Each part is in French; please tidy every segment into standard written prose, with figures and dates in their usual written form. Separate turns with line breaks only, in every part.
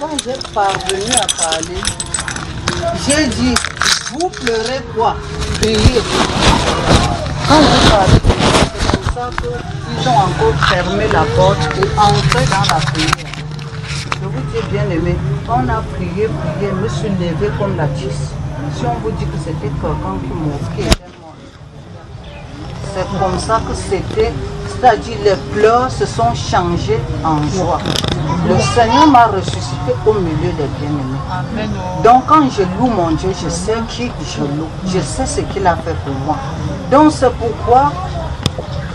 quand j'ai parvenu à parler, j'ai dit, vous pleurez quoi? Priez. Quand vous parlez, c'est comme ça qu'ils ont encore fermé la porte et entré dans la prière. Je vous dis, bien aimé, on a prié, je me suis levé comme la tisse. Si on vous dit que c'était quelqu'un qui était mort, c'est comme ça que c'était. C'est-à-dire les pleurs se sont changés en joie. Le Seigneur m'a ressuscité au milieu des bien-aimés. Donc quand je loue mon Dieu, je sais qui je loue. Je sais ce qu'il a fait pour moi. Donc c'est pourquoi,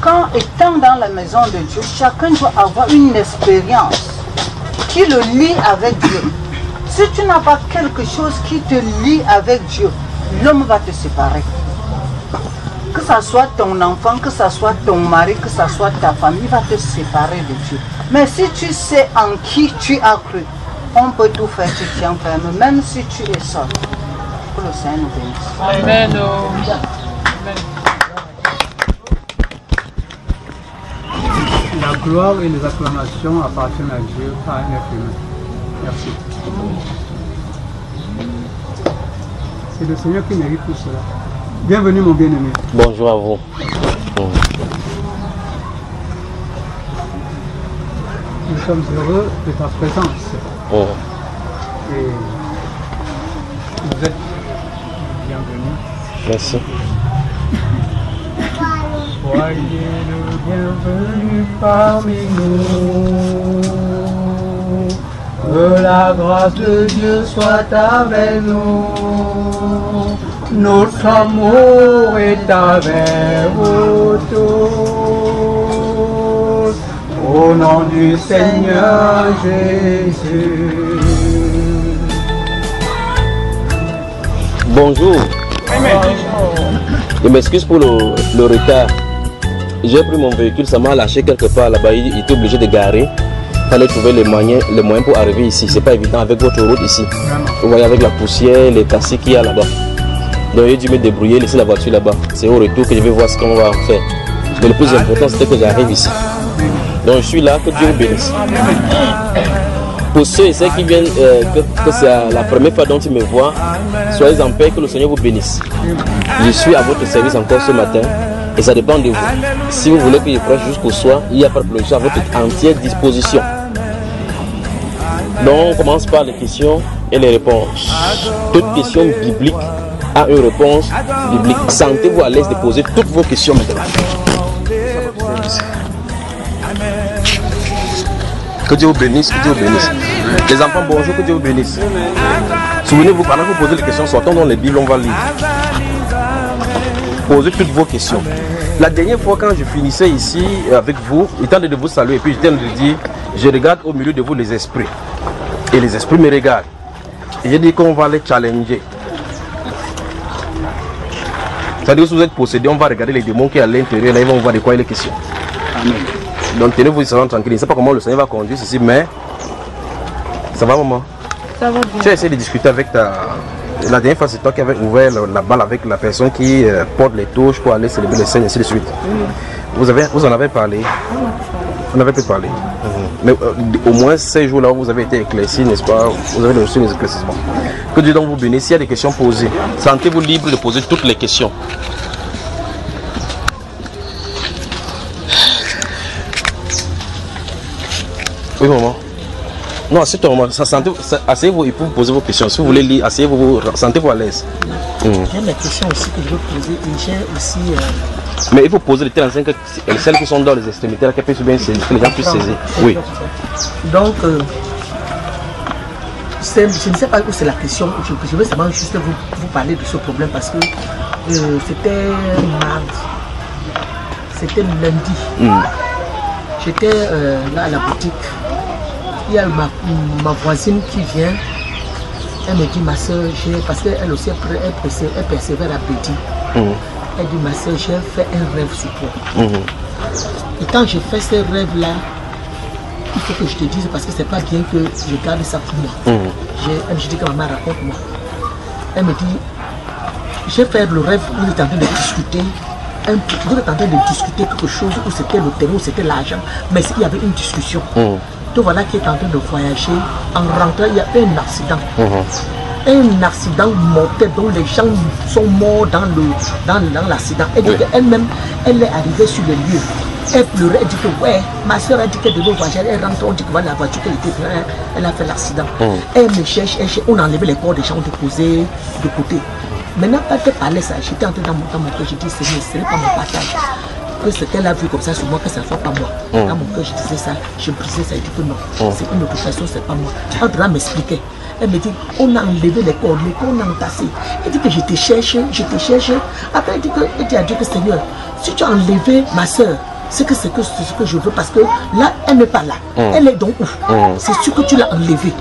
quand étant dans la maison de Dieu, chacun doit avoir une expérience qui le lie avec Dieu. Si tu n'as pas quelque chose qui te lie avec Dieu, l'homme va te séparer. Que ce soit ton enfant, que ce soit ton mari, que ce soit ta famille, il va te séparer de Dieu. Mais si tu sais en qui tu as cru, on peut tout faire, tu tiens ferme, même si tu es seul. Que le Seigneur nous bénisse.
Amen.
La gloire et les acclamations appartiennent à Dieu, pas à un être humain. Merci. C'est le Seigneur qui mérite tout cela. Bienvenue mon bien-aimé.
Bonjour à vous.
Nous sommes heureux de ta présence. Et vous êtes bienvenue.
Merci.
Soyez le bienvenu parmi nous. Que la grâce de Dieu soit avec nous. Notre amour est avec vous tous. Au nom du Seigneur Jésus.
Bonjour. Je m'excuse pour le retard. J'ai pris mon véhicule, ça m'a lâché quelque part là-bas. Il était obligé de garer. Il fallait trouver les moyens pour arriver ici. C'est pas évident avec votre route ici. Vous voyez avec la poussière, les tassis qu'il y a là-bas. Donc j'ai dû me débrouiller, laisser la voiture là-bas. C'est au retour que je vais voir ce qu'on va faire. Mais le plus important c'était que j'arrive ici. Donc je suis là, que Dieu vous bénisse. Pour ceux et celles qui viennent, que c'est la première fois dont ils me voient, soyez en paix, que le Seigneur vous bénisse. Je suis à votre service encore ce matin et ça dépend de vous. Si vous voulez que je prêche jusqu'au soir, il n'y a pas de problème, je suis à votre entière disposition. Donc on commence par les questions et les réponses. Toute question biblique a une réponse biblique. Sentez-vous à l'aise de poser toutes vos questions maintenant. Que Dieu vous bénisse, que Dieu vous bénisse. Les enfants, bonjour, que Dieu vous bénisse. Souvenez-vous, pendant que vous posez les questions, sortons dans les Bibles, on va lire. Posez toutes vos questions. La dernière fois, quand je finissais ici avec vous, il tente de vous saluer, et puis je tente de dire, je regarde au milieu de vous les esprits. Et les esprits me regardent. Et je dis qu'on va les challenger. C'est-à-dire que si vous êtes possédé, on va regarder les démons qui sont à l'intérieur, là ils vont voir de quoi il est question. Amen. Donc tenez-vous tranquille. Je ne sais pas comment le Seigneur va conduire ceci, mais ça va maman? Ça va bien. Tu as essayé de discuter avec ta... La dernière fois c'est toi qui avais ouvert la balle avec la personne qui porte les touches pour aller célébrer les scènes et ainsi de suite. Oui. Vous en avez parlé? On avait pu parler. Mais au moins ces jours-là vous avez été éclaircis, n'est-ce pas? Vous avez reçu les éclaircissements. Que Dieu donc vous bénisse. S'il y a des questions posées, sentez-vous libre de poser toutes les questions. Oui maman. Non, asseyez-toi maman. Asseyez-vous et vous poser vos questions. Si vous voulez lire, asseyez-vous, sentez-vous à l'aise.
J'ai des questions aussi que je veux poser et j'ai aussi...
Mais il faut poser les terrains, celles qui sont dans les extrémités, là, qu'elles puissent bien saisir, que les gens puissent saisir. Oui.
Donc, je ne sais pas où c'est la question. Je veux seulement juste vous parler de ce problème parce que c'était mardi. C'était lundi. J'étais là à la boutique. Il y a ma voisine qui vient. Elle me dit, ma soeur, parce qu'elle aussi elle persévère à petit. Elle dit, ma soeur, j'ai fait un rêve sur toi. Et quand j'ai fait ce rêve-là, il faut que je te dise, parce que c'est pas bien que je garde ça pour moi. Elle me dit que maman raconte-moi. Elle me dit, j'ai fait le rêve où il est en train de discuter. Vous êtes en train de discuter quelque chose où c'était le terreau, où c'était l'argent, mais il y avait une discussion. te voilà qui est en train de voyager. En rentrant, il y a un accident. Un accident mortel dont les gens sont morts dans l'accident. Elle dit qu'elle-même, elle est arrivée sur le lieu. Elle pleurait, elle dit que ouais, ma soeur a dit qu'elle devait voyager. Elle rentre, on dit que la voiture qu'elle était pleine, elle a fait l'accident. Elle me cherche, on a enlevé les corps des gens, on déposé de côté. Maintenant, quand elle parlait ça, j'étais en train de monter mon cœur, j'ai dit Seigneur, ce n'est pas mon partage. Que ce qu'elle a vu comme ça sur moi, que ça ne soit pas moi. Dans mon cœur, je disais ça, je brisais ça, elle dit que non, c'est une autre personne, c'est pas moi. Elle est en train de m'expliquer. Elle me dit, on a enlevé les corps on a entassé. Elle dit que je te cherche. Après, elle dit à Dieu que Seigneur, si tu as enlevé ma soeur, c'est ce que je veux, parce que là, elle n'est pas là. Elle est donc où? C'est sûr que tu l'as enlevée.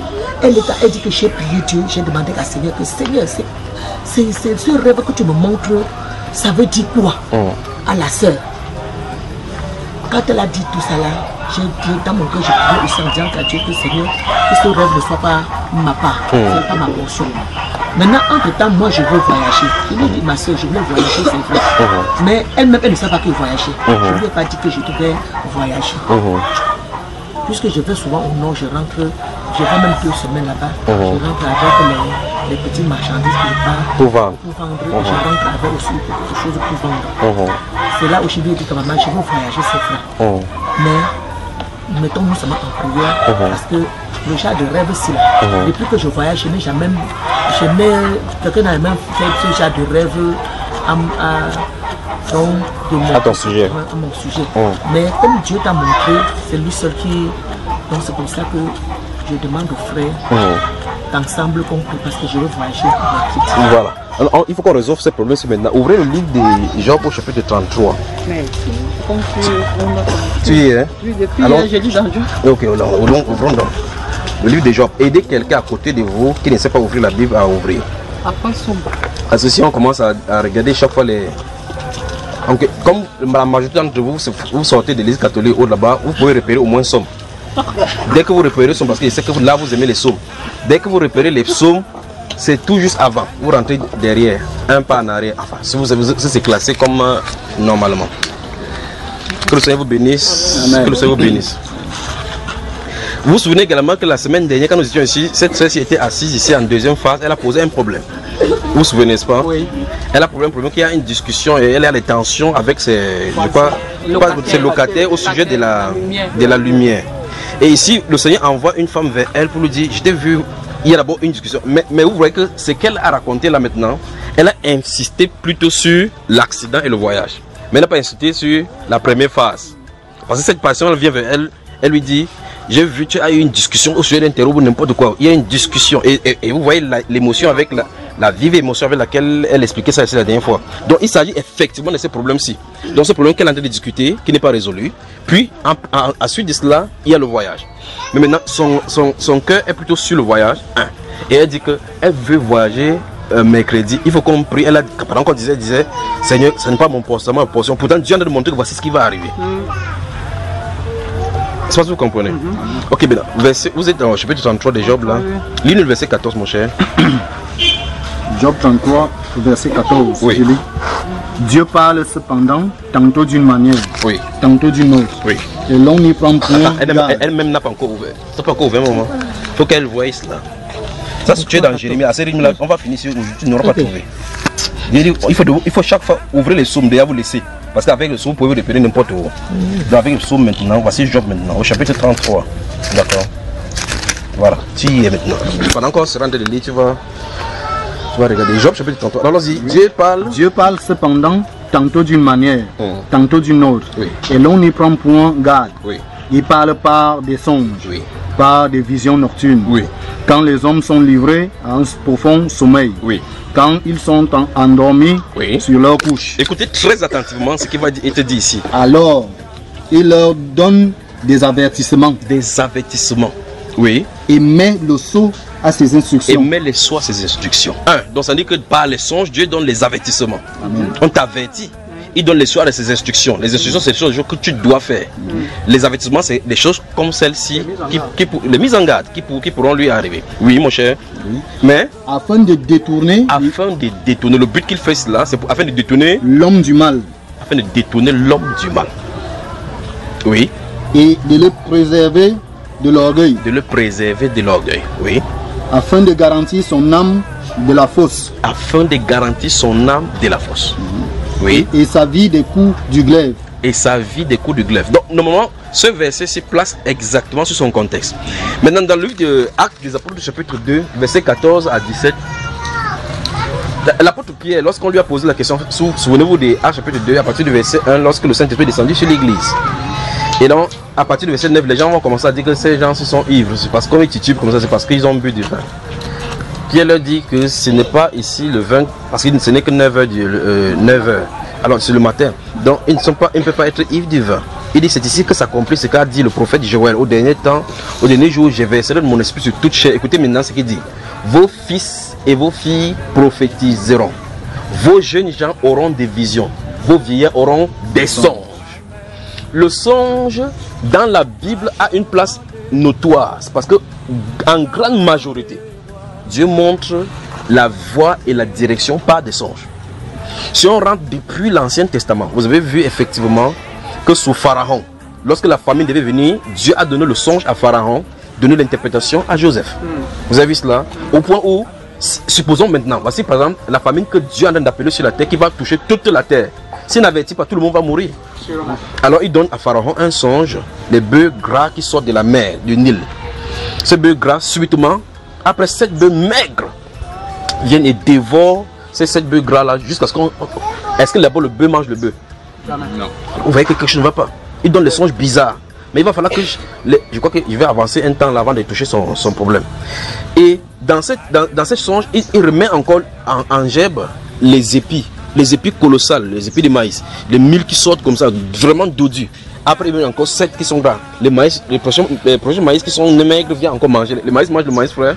Elle dit que j'ai prié Dieu, j'ai demandé à Seigneur que Seigneur, c'est ce rêve que tu me montres, ça veut dire quoi à la soeur? Quand elle a dit tout ça là, dans mon cœur, j'ai prié aussi en disant à Dieu que Seigneur, que ce rêve ne soit pas ma part, ce n'est pas ma portion. Maintenant, entre temps, moi je veux voyager. Je lui ai dit, ma soeur, je veux voyager, c'est vrai. Mais elle-même, elle ne sait pas que voyager. Je ne lui ai pas dit que je devais voyager. Puisque je vais souvent au nord, je rentre, je vais même 2 semaines là-bas. Je rentre avec les petites marchandises pour vendre. Je rentre avec aussi quelque chose pour vendre. C'est là où je lui ai dit que maman, je veux voyager, c'est vrai. Mais mettons-nous seulement en prière, parce que le genre de rêve, c'est là. Depuis que je voyage, je n'ai jamais, quelqu'un n'a même fait ce genre de rêve à
ton sujet.
À mon sujet. Mais comme Dieu t'a montré, c'est lui seul qui. Donc c'est pour ça que je demande aux frères d'ensemble qu'on prie, parce que je veux voyager.
Voilà. Alors, il faut qu'on résolve ces problèmes maintenant. Ouvrez le livre de Job au chapitre 33.
Mais comme
tu y es, hein?
Oui, depuis
alors,
j'ai dit dans Dieu.
Ok, ouvrons donc. Le livre de Job. Aidez quelqu'un à côté de vous qui ne sait pas ouvrir la Bible à ouvrir.
Après sombre.
Parce que si on commence à regarder chaque fois les... Donc, comme la majorité d'entre vous, vous sortez de l'église catholique ou là-bas, vous pouvez repérer au moins somme. Dès que vous repérez somme, parce que je sais que là vous aimez les psaumes. Dès que vous repérez les psaumes, c'est tout juste avant. Vous rentrez derrière, un pas en arrière. Enfin, si c'est classé comme normalement. Que le Seigneur vous bénisse. Amen. Que le Seigneur vous bénisse. Vous vous souvenez également que la semaine dernière, quand nous étions ici, cette sœur était assise ici en deuxième phase, elle a posé un problème. Vous vous souvenez, n'est-ce pas? Oui. Elle a posé un problème qu'il y a une discussion et elle a des tensions avec ses locataires au sujet de la lumière. Et ici, le Seigneur envoie une femme vers elle pour lui dire, je t'ai vu, il y a d'abord une discussion. Mais vous voyez que ce qu'elle a raconté là maintenant, elle a insisté plutôt sur l'accident et le voyage. Mais elle n'a pas insisté sur la première phase. Parce que cette patiente, elle vient vers elle, elle lui dit, j'ai vu, tu as eu une discussion au sujet d'un terreau ou n'importe quoi. Il y a une discussion et vous voyez l'émotion avec la vive émotion avec laquelle elle expliquait ça ici la dernière fois. Donc il s'agit effectivement de ces problèmes-ci. Donc ce problème qu'elle est en train de discuter, qui n'est pas résolu. Puis à suite de cela, il y a le voyage. Mais maintenant, son cœur est plutôt sur le voyage. Et elle dit qu'elle veut voyager mercredi. Il faut qu'on prie. Elle a, pendant qu'on disait, Seigneur, ce n'est pas mon portion, ma portion. Pourtant, Dieu a de montrer que voici ce qui va arriver. C'est pas ce que vous comprenez. Ok, bien, vous êtes dans le chapitre 33 de Job là. Lis le verset 14, mon cher.
Job 33, verset 14.
Oui.
Je lis. Dieu parle cependant, tantôt d'une manière, tantôt d'une autre.
Oui.
Et l'on y prend point.
Elle-même n'a pas encore ouvert. Ça n'a pas encore ouvert, maman. Il faut qu'elle voie cela. Ça, si tu es dans Jérémie, à ces rythmes-là, on va finir sur aujourd'hui, tu n'auras pas trouvé. Il faut chaque fois ouvrir les psaumes, déjà vous laisser. Parce qu'avec le psaume, vous pouvez vous repérer n'importe où. Donc avec le psaume maintenant, voici Job maintenant, au chapitre 33. D'accord. Voilà, tu y es maintenant. Pendant qu'on se rend de lire, tu vas regarder Job chapitre 33. Alors allons-y,
Dieu parle cependant, tantôt d'une manière, tantôt d'une autre.
Oui.
Et l'on n'y prend point garde.
Oui.
Il parle par des songes, par des visions nocturnes.
Oui.
Quand les hommes sont livrés à un profond sommeil.
Oui.
Quand ils sont endormis sur leur couche.
Écoutez très attentivement ce qu'il va te dire ici.
Alors, il leur donne des avertissements.
Des avertissements. Oui.
Et met le sceau à ses instructions.
Et met les sceaux à ses instructions. Donc ça dit que par les songes, Dieu donne les avertissements.
Amen.
On t'avertit. Il donne les sceaux à ses instructions. Les instructions, c'est des choses que tu dois faire. Les avertissements, c'est des choses comme celle-ci, les mises en garde qui pourront lui arriver. Oui, mon cher.
Oui.
Mais
afin de détourner.
Le but qu'il fait là, c'est afin de détourner
l'homme du mal.
Afin de détourner l'homme du mal. Oui.
Et de le préserver
de l'orgueil.
De le préserver de l'orgueil, oui.
Afin de garantir son âme de la fosse.
Afin de garantir son âme de la fosse. Oui.
Et sa vie des coups du glaive.
Et sa vie des coups de glaive. Donc, normalement, ce verset se place exactement sur son contexte. Maintenant, dans le livre de Actes des Apôtres, chapitre 2, verset 14 à 17, l'apôtre Pierre, lorsqu'on lui a posé la question, souvenez-vous des Actes chapitre 2, à partir du verset 1, lorsque le Saint-Esprit est descendu sur l'église. Et donc, à partir du verset 9, les gens vont commencer à dire que ces gens se sont ivres. C'est parce qu'on est titube comme ça, c'est parce qu'ils ont bu du vin. Pierre leur dit que ce n'est pas ici le vin, parce que ce n'est que 9 heures. Alors c'est le matin. Donc ils ne peuvent pas être ivres du vin. Il dit c'est ici que s'accomplit ce qu'a dit le prophète Joël. Au dernier temps, au dernier jour, je verserai de mon esprit sur toute chair. Écoutez maintenant ce qu'il dit. Vos fils et vos filles prophétiseront. Vos jeunes gens auront des visions. Vos vieillards auront des songes. Le songe dans la Bible a une place notoire. C'est parce que en grande majorité, Dieu montre la voie et la direction par des songes. Si on rentre depuis l'Ancien Testament, vous avez vu effectivement que sous Pharaon, lorsque la famine devait venir, Dieu a donné le songe à Pharaon, donné l'interprétation à Joseph. Vous avez vu cela? Au point où, supposons maintenant, voici par exemple la famine que Dieu est en train d'appeler sur la terre, qui va toucher toute la terre. S'il n'avertit pas, tout le monde va mourir. Alors il donne à Pharaon un songe, des bœufs gras qui sortent de la mer, du Nil. Ces bœufs gras, subitement, après 7 bœufs maigres, viennent et dévorent ces 7 bœufs gras là jusqu'à ce qu'on... Est-ce que d'abord le bœuf mange le bœuf? Non. Vous voyez que quelque chose ne va pas. Il donne des songes bizarres. Mais il va falloir que je crois qu'il va avancer un temps là avant de toucher son problème. Et dans cette songe, il remet encore en gerbe les épis colossales, les épis de maïs, les 1000 qui sortent comme ça, vraiment dodus. Après, il y a encore 7 qui sont gras. Les prochains maïs qui sont maigres viennent encore manger. Les maïs mangent le maïs, frère.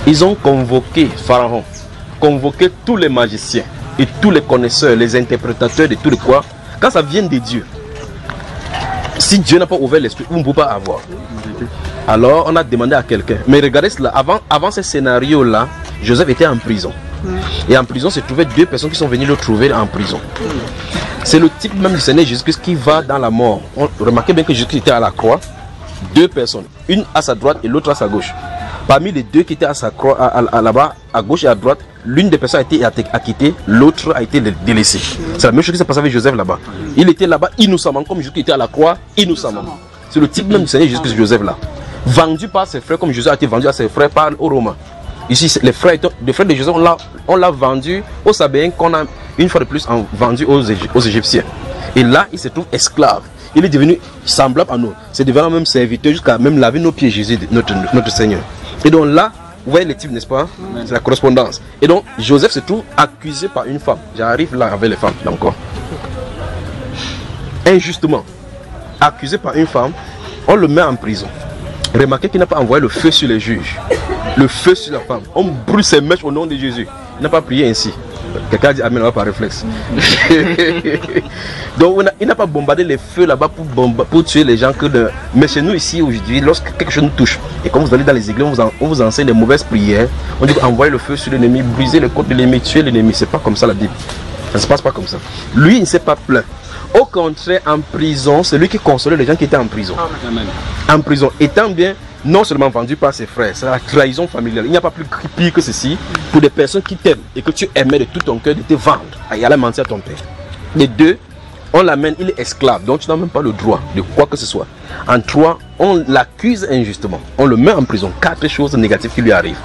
Ils ont convoqué Pharaon, convoqué tous les magiciens et tous les connaisseurs, les interprétateurs de tout le quoi. Quand ça vient de Dieu, si Dieu n'a pas ouvert l'esprit, on ne peut pas avoir. Alors on a demandé à quelqu'un. Mais regardez cela, avant ce scénario-là, Joseph était en prison. Et en prison se trouvaient 2 personnes qui sont venues le trouver en prison. C'est le type même du Seigneur Jésus-Christ qui va dans la mort. Remarquez bien que Jésus était à la croix. 2 personnes, une à sa droite et l'autre à sa gauche. Parmi les 2 qui étaient à sa croix, là-bas, à gauche et à droite, l'une des personnes a été acquittée, l'autre a été délaissée. C'est la même chose qui s'est passée avec Joseph là-bas. Il était là-bas innocemment, comme Jésus qui était à la croix innocemment. C'est le type même du Seigneur Jésus-Christ, Joseph là. Vendu par ses frères, comme Jésus a été vendu à ses frères par aux Romains. Ici, les frères de Joseph, on l'a vendu aux Sabéens, qu'on a une fois de plus vendu aux Égyptiens. Et là, il se trouve esclave. Il est devenu semblable à nous. C'est devenu même serviteur jusqu'à même laver nos pieds, Jésus, notre Seigneur. Et donc là, vous voyez les types, n'est-ce pas? C'est la correspondance. Et donc, Joseph se trouve accusé par une femme. J'arrive là avec les femmes, là encore. Injustement. Accusé par une femme, on le met en prison. Remarquez qu'il n'a pas envoyé le feu sur les juges. Le feu sur la femme. On brûle ses mèches au nom de Jésus. Il n'a pas prié ainsi. Quelqu'un a dit Amen par réflexe. Donc il n'a pas bombardé les feux là-bas pour tuer les gens. Mais chez nous ici aujourd'hui, lorsque quelque chose nous touche, et quand vous allez dans les églises, on vous enseigne les mauvaises prières, on dit envoyer le feu sur l'ennemi, briser les côtes de l'ennemi, tuer l'ennemi. C'est pas comme ça la Bible. Ça ne se passe pas comme ça. Lui, il ne s'est pas plaint. Au contraire, en prison, c'est lui qui consolait les gens qui étaient en prison. Amen. En prison, étant bien non seulement vendu par ses frères, c'est la trahison familiale. Il n'y a pas plus pire que ceci pour des personnes qui t'aiment et que tu aimais de tout ton cœur de te vendre et aller mentir à ton père. Les 2, on l'amène, il est esclave, donc tu n'as même pas le droit de quoi que ce soit. En 3, on l'accuse injustement, on le met en prison. 4 choses négatives qui lui arrivent.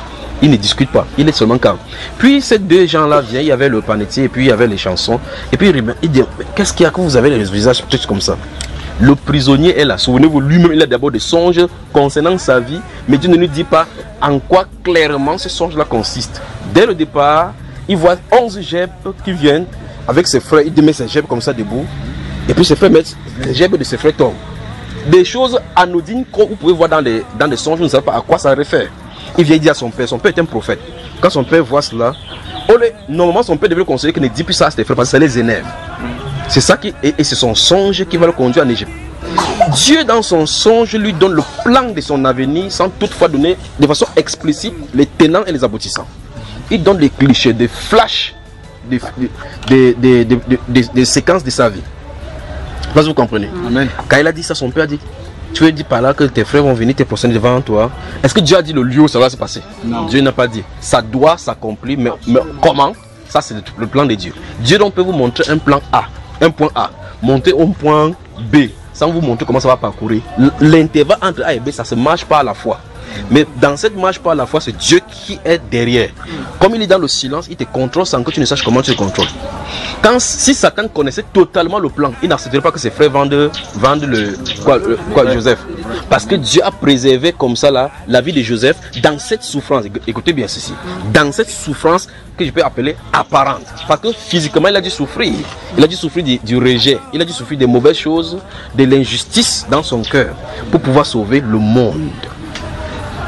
Il ne discute pas, il est seulement calme. Puis ces 2 gens-là viennent, il y avait le panetier et puis il y avait les chansons. Et puis il dit, qu'est-ce qu'il y a que vous avez les visages comme ça? Le prisonnier est là. Souvenez-vous, lui-même, il a d'abord des songes concernant sa vie, mais Dieu ne nous dit pas en quoi clairement ce songe-là consiste. Dès le départ, il voit 11 gerbes qui viennent avec ses frères. Il met ses gerbes comme ça debout, et puis ses frères mettent les gerbes de ses frères tombent. Des choses anodines que vous pouvez voir dans les songes, vous ne savez pas à quoi ça réfère. Il vient dire à son père est un prophète. Quand son père voit cela, normalement son père devait le conseiller qu'il ne dit plus ça à ses frères parce que ça les énerve. C'est ça et c'est son songe qui va le conduire en Égypte. Dieu dans son songe lui donne le plan de son avenir sans toutefois donner de façon explicite les tenants et les aboutissants. Il donne des clichés, des flashs, des séquences de sa vie. Vous comprenez? Amen. Quand il a dit ça, son père a dit Tu veux dire par là que tes frères vont venir te prosterner devant toi. Est-ce que Dieu a dit le lieu où ça va se passer? Non. Dieu n'a pas dit. Ça doit s'accomplir, mais comment? Ça, c'est le plan de Dieu. Dieu donc peut vous montrer un plan A, un point A, monter au point B, sans vous montrer comment ça va parcourir. L'intervalle entre A et B, ça se marche pas à la fois. Mais dans cette marche pas à la fois, c'est Dieu qui est derrière. Comme il est dans le silence, il te contrôle sans que tu ne saches comment tu le contrôles. Si Satan connaissait totalement le plan, il n'accepterait pas que ses frères vendent Joseph. Parce que Dieu a préservé comme ça la vie de Joseph dans cette souffrance. Écoutez bien ceci. Dans cette souffrance que je peux appeler apparente. Parce que physiquement, il a dû souffrir. Il a dû souffrir du rejet. Il a dû souffrir des mauvaises choses, de l'injustice dans son cœur pour pouvoir sauver le monde.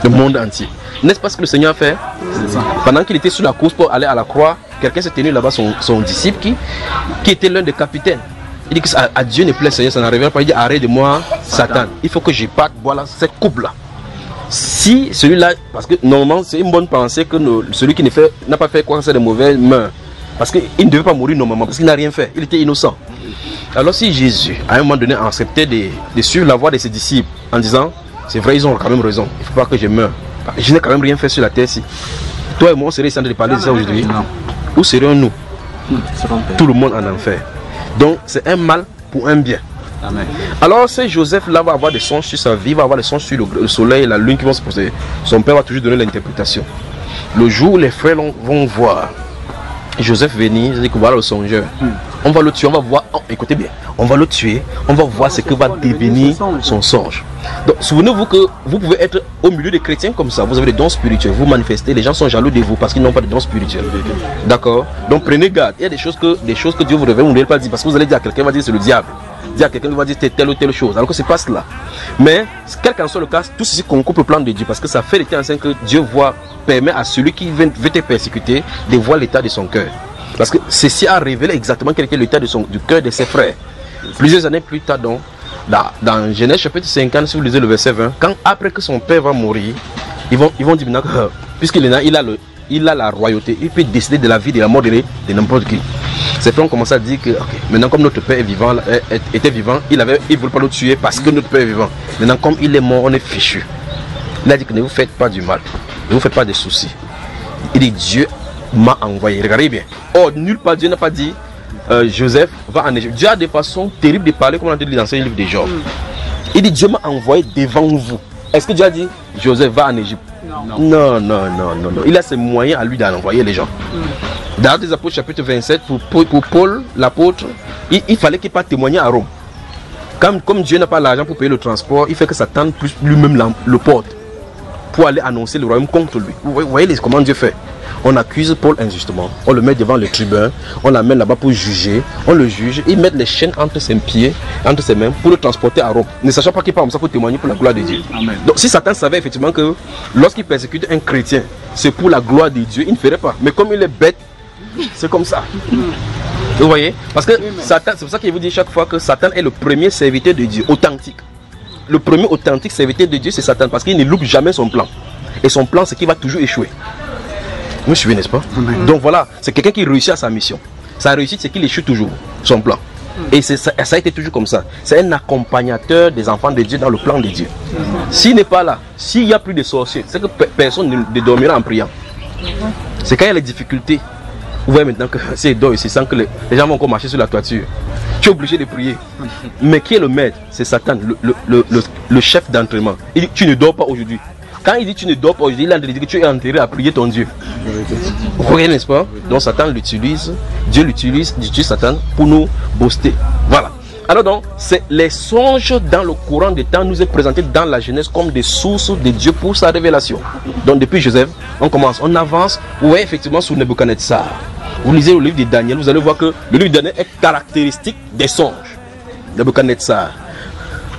Le monde entier. N'est-ce pas ce que le Seigneur a fait? Pendant qu'il était sur la course pour aller à la croix, quelqu'un s'est tenu là-bas, son disciple qui était l'un des capitaines. Il dit que à Dieu ne plaît, Seigneur, ça n'arrivera pas. Il dit arrête de moi, Satan. Il faut que je parte, voilà cette coupe-là. Si celui-là, parce que normalement c'est une bonne pensée que celui qui n'a pas fait quoi que c'est de mauvais meurt. Parce qu'il ne devait pas mourir normalement, parce qu'il n'a rien fait. Il était innocent. Alors si Jésus, à un moment donné, a accepté de suivre la voie de ses disciples en disant c'est vrai, ils ont quand même raison. Il ne faut pas que je meure. Je n'ai quand même rien fait sur la terre ici. Toi et moi, on serait en train de parler de ça aujourd'hui. Où serions-nous? Tout le monde en enfer. Donc, c'est un mal pour un bien. Amen. Alors, ce Joseph-là va avoir des songes sur sa vie, va avoir des songes sur le soleil et la lune qui vont se poser. Son père va toujours donner l'interprétation. Le jour où les frères vont voir Joseph venir, il dit que voilà le songeur. On va le tuer, on va voir. Oh, écoutez bien, on va le tuer, on va voir ce que va devenir son songe. Donc, souvenez-vous que vous pouvez être au milieu des chrétiens comme ça. Vous avez des dons spirituels, vous manifestez, les gens sont jaloux de vous parce qu'ils n'ont pas de dons spirituels. D'accord? Donc, prenez garde. Il y a des choses que Dieu vous révèle, vous ne devez pas dire parce que vous allez dire à quelqu'un, va dire c'est le diable. Dire à quelqu'un qui va dire telle ou telle chose, alors que c'est pas cela. Mais, quel qu'en soit le cas, tout ceci concourt le plan de Dieu parce que ça fait l'état ancien que Dieu permet à celui qui veut te persécuter de voir l'état de son cœur. Parce que ceci a révélé exactement quel est l'état du cœur de ses frères. Plusieurs années plus tard, donc, dans Genèse chapitre 50, si vous lisez le verset 20, quand après que son père va mourir, ils vont dire maintenant que puisqu'il est là, il a la royauté, il peut décider de la vie, de la mort de n'importe qui. Ses frères ont commencé à dire que maintenant comme notre père est vivant, était vivant, il ne voulait pas nous tuer parce que notre père est vivant. Maintenant comme il est mort, on est fichu. Il a dit que ne vous faites pas du mal, ne vous faites pas de soucis. Il dit Dieu m'a envoyé. Regardez bien. Oh, nulle part Dieu n'a pas dit Joseph va en Égypte. Dieu a des façons terribles de parler comme on a dit dans ce livre de Job. Il dit Dieu m'a envoyé devant vous. Est-ce que Dieu a dit Joseph va en Égypte? Non. Il a ses moyens à lui d'envoyer les gens. Dans des Apôtres chapitre 27, pour Paul, l'apôtre, il fallait qu'il parte témoigner à Rome. Comme Dieu n'a pas l'argent pour payer le transport, il fait que Satan plus lui-même le porte pour aller annoncer le royaume contre lui. Vous voyez comment Dieu fait? On accuse Paul injustement, on le met devant le tribun, on l'amène là-bas pour juger, on le juge, ils mettent les chaînes entre ses pieds, entre ses mains pour le transporter à Rome, ne sachant pas qu'il part comme ça pour témoigner pour la gloire de Dieu. Amen. Donc si Satan savait effectivement que lorsqu'il persécute un chrétien, c'est pour la gloire de Dieu, il ne ferait pas. Mais comme il est bête, c'est comme ça. Vous voyez? Parce que Satan, c'est pour ça qu'il vous dit chaque fois que Satan est le premier serviteur de Dieu, authentique. Le premier authentique serviteur de Dieu, c'est Satan, parce qu'il ne loupe jamais son plan. Et son plan, c'est qu'il va toujours échouer. Vous me suivez, n'est-ce pas? Donc voilà, c'est quelqu'un qui réussit à sa mission. Sa réussite, c'est qu'il échoue toujours son plan. Et ça a été toujours comme ça. C'est un accompagnateur des enfants de Dieu dans le plan de Dieu. S'il n'est pas là, s'il n'y a plus de sorciers, c'est que personne ne dormira en priant. C'est quand il y a les difficultés. Vous voyez maintenant que c'est d'or ici, sans que les gens vont encore marcher sur la toiture. Tu es obligé de prier. Mais qui est le maître? C'est Satan, le chef d'entraînement. Il dit, tu ne dors pas aujourd'hui. Quand il dit tu ne dors pas aujourd'hui, il a dit que tu es enterré à prier ton Dieu. Vous voyez, n'est-ce pas? Donc Satan l'utilise, Dieu l'utilise Satan pour nous booster. Voilà. Alors donc, c'est les songes dans le courant des temps nous est présenté dans la Genèse comme des sources de Dieu pour sa révélation. Donc depuis Joseph, on commence, on avance. Vous voyez effectivement sur Nebuchadnezzar. Vous lisez le livre de Daniel, vous allez voir que le livre de Daniel est caractéristique des songes. Nebuchadnezzar,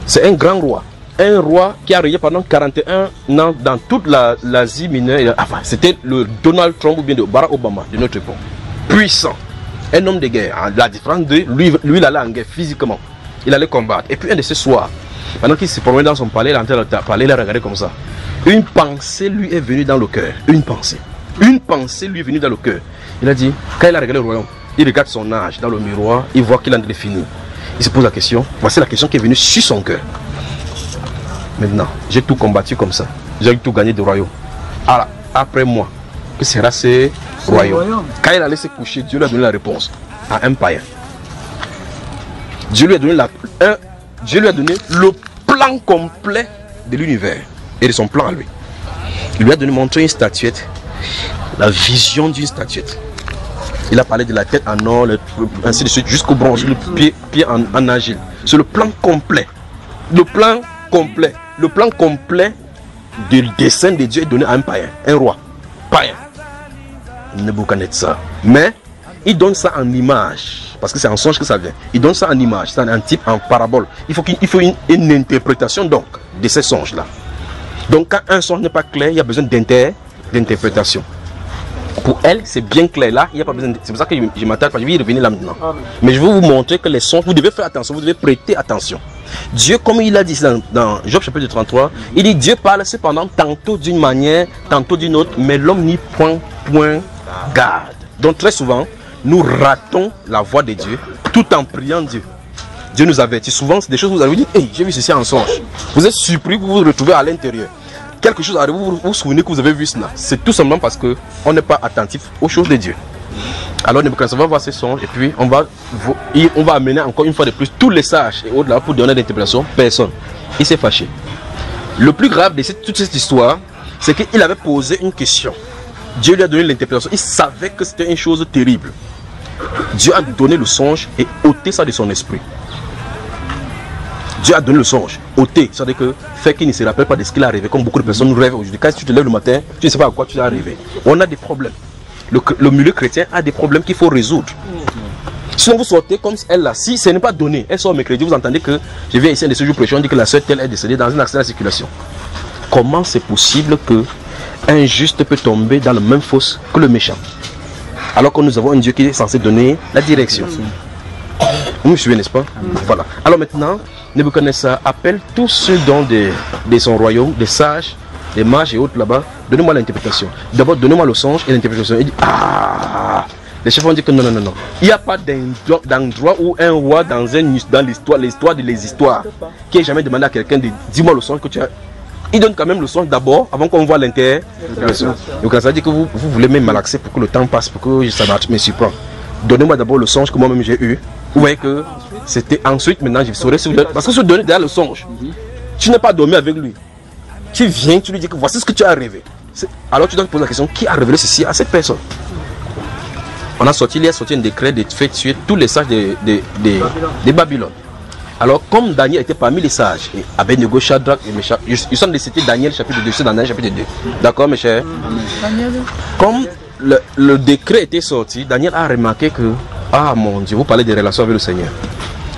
c'est un grand roi. Un roi qui a régné pendant 41 ans dans toute l'Asie mineure. Enfin, c'était le Donald Trump ou bien de Barack Obama de notre époque. Puissant. Un homme de guerre. La différence de lui, il allait en guerre physiquement. Il allait combattre. Et puis un de ces soirs, pendant qu'il se promenait dans son palais, il est entré dans le palais, il a regardé comme ça. Une pensée lui est venue dans le cœur. Une pensée. Une pensée lui est venue dans le cœur. Il a dit, quand il a regardé le royaume, il regarde son âge dans le miroir, il voit qu'il a défini. Il se pose la question. Voici la question qui est venue sur son cœur. Maintenant, j'ai tout combattu comme ça. J'ai tout gagné de royaume. Alors, après moi, que sera ce royaume? Quand il allait se coucher, Dieu lui a donné la réponse à un païen. Dieu lui a donné le plan complet de l'univers et de son plan à lui. Il lui a donné montré une statuette, la vision d'une statuette. Il a parlé de la tête en or, ainsi de suite, jusqu'au bronze, le pied en argile. C'est le plan complet. Le plan complet du dessein de Dieu est donné à un païen, un roi, païen, Nebuchadnezzar. Mais il donne ça en image, parce que c'est en songe que ça vient. Il donne ça en image, c'est un type, en parabole. Il faut une interprétation donc de ces songes-là. Donc quand un songe n'est pas clair, il y a besoin d'interprétation. Pour elle, c'est bien clair là, il n'y a pas besoin. C'est pour ça que je m'attends, je vais y revenir là maintenant. Mais je vais vous montrer que les songes, vous devez faire attention, vous devez prêter attention. Dieu, comme il a dit dans Job chapitre 33, il dit Dieu parle cependant tantôt d'une manière, tantôt d'une autre, mais l'homme n'y prend point garde. Donc très souvent, nous ratons la voix de Dieu tout en priant Dieu. Dieu nous avertit. Souvent, c'est des choses que vous avez dit, hey, j'ai vu ceci en songe. Vous êtes surpris, vous vous retrouvez à l'intérieur. Quelque chose arrive, vous vous souvenez que vous avez vu cela. C'est tout simplement parce qu'on n'est pas attentif aux choses de Dieu. Alors, Nebuchadnezzar va voir ces songes et puis on va amener encore une fois de plus tous les sages et au-delà pour donner l'interprétation. Personne. Il s'est fâché. Le plus grave de toute cette histoire, c'est qu'il avait posé une question. Dieu lui a donné l'interprétation. Il savait que c'était une chose terrible. Dieu a donné le songe et ôté ça de son esprit. Dieu a donné le songe, ôté, c'est-à-dire que fait qu'il ne se rappelle pas de ce qu'il est arrivé, comme beaucoup de personnes rêvent aujourd'hui. Quand tu te lèves le matin, tu ne sais pas à quoi tu es arrivé. On a des problèmes. Le milieu chrétien a des problèmes qu'il faut résoudre. Sinon vous sortez comme elle là, si ce n'est pas donné, elle sort mercredi, vous entendez que je viens ici un de ces jours prêchés, on dit que la sœur telle est décédée dans un accident de circulation. Comment c'est possible que un juste peut tomber dans le même fosse que le méchant? Alors que nous avons un Dieu qui est censé donner la direction. Vous me suivez, n'est-ce pas? Voilà. Alors maintenant, Nebuchadnezzar appelle tous ceux dont de son royaume, des sages, des mages et autres là-bas. Donnez-moi l'interprétation. D'abord, donnez-moi le songe et l'interprétation. Il dit, ah! Les chefs ont dit que non. Il n'y a pas d'endroit où un roi dans l'histoire des histoires, qui ait jamais demandé à quelqu'un de dis-moi le songe que tu as. Il donne quand même le songe d'abord, avant qu'on voit l'interprétation. Donc ça dit que vous voulez même malaxer pour que le temps passe, pour que ça me surprend. Donnez-moi d'abord le songe que moi-même j'ai eu. Vous voyez que c'était ensuite, maintenant je saurais si vous... Parce que si vous donnez derrière le songe, tu n'es pas dormi avec lui. Tu viens, tu lui dis que voici ce que tu as rêvé. Alors tu dois te poser la question, qui a révélé ceci à cette personne? Il a sorti un décret de faire tuer tous les sages de Babylone. Alors comme Daniel était parmi les sages, et Abednego, Shadrach et Meshach, ils sont de citer Daniel chapitre 2, c'est dans Daniel chapitre 2. D'accord mes chers? Comme le décret était sorti, Daniel a remarqué que ah mon Dieu, vous parlez des relations avec le Seigneur.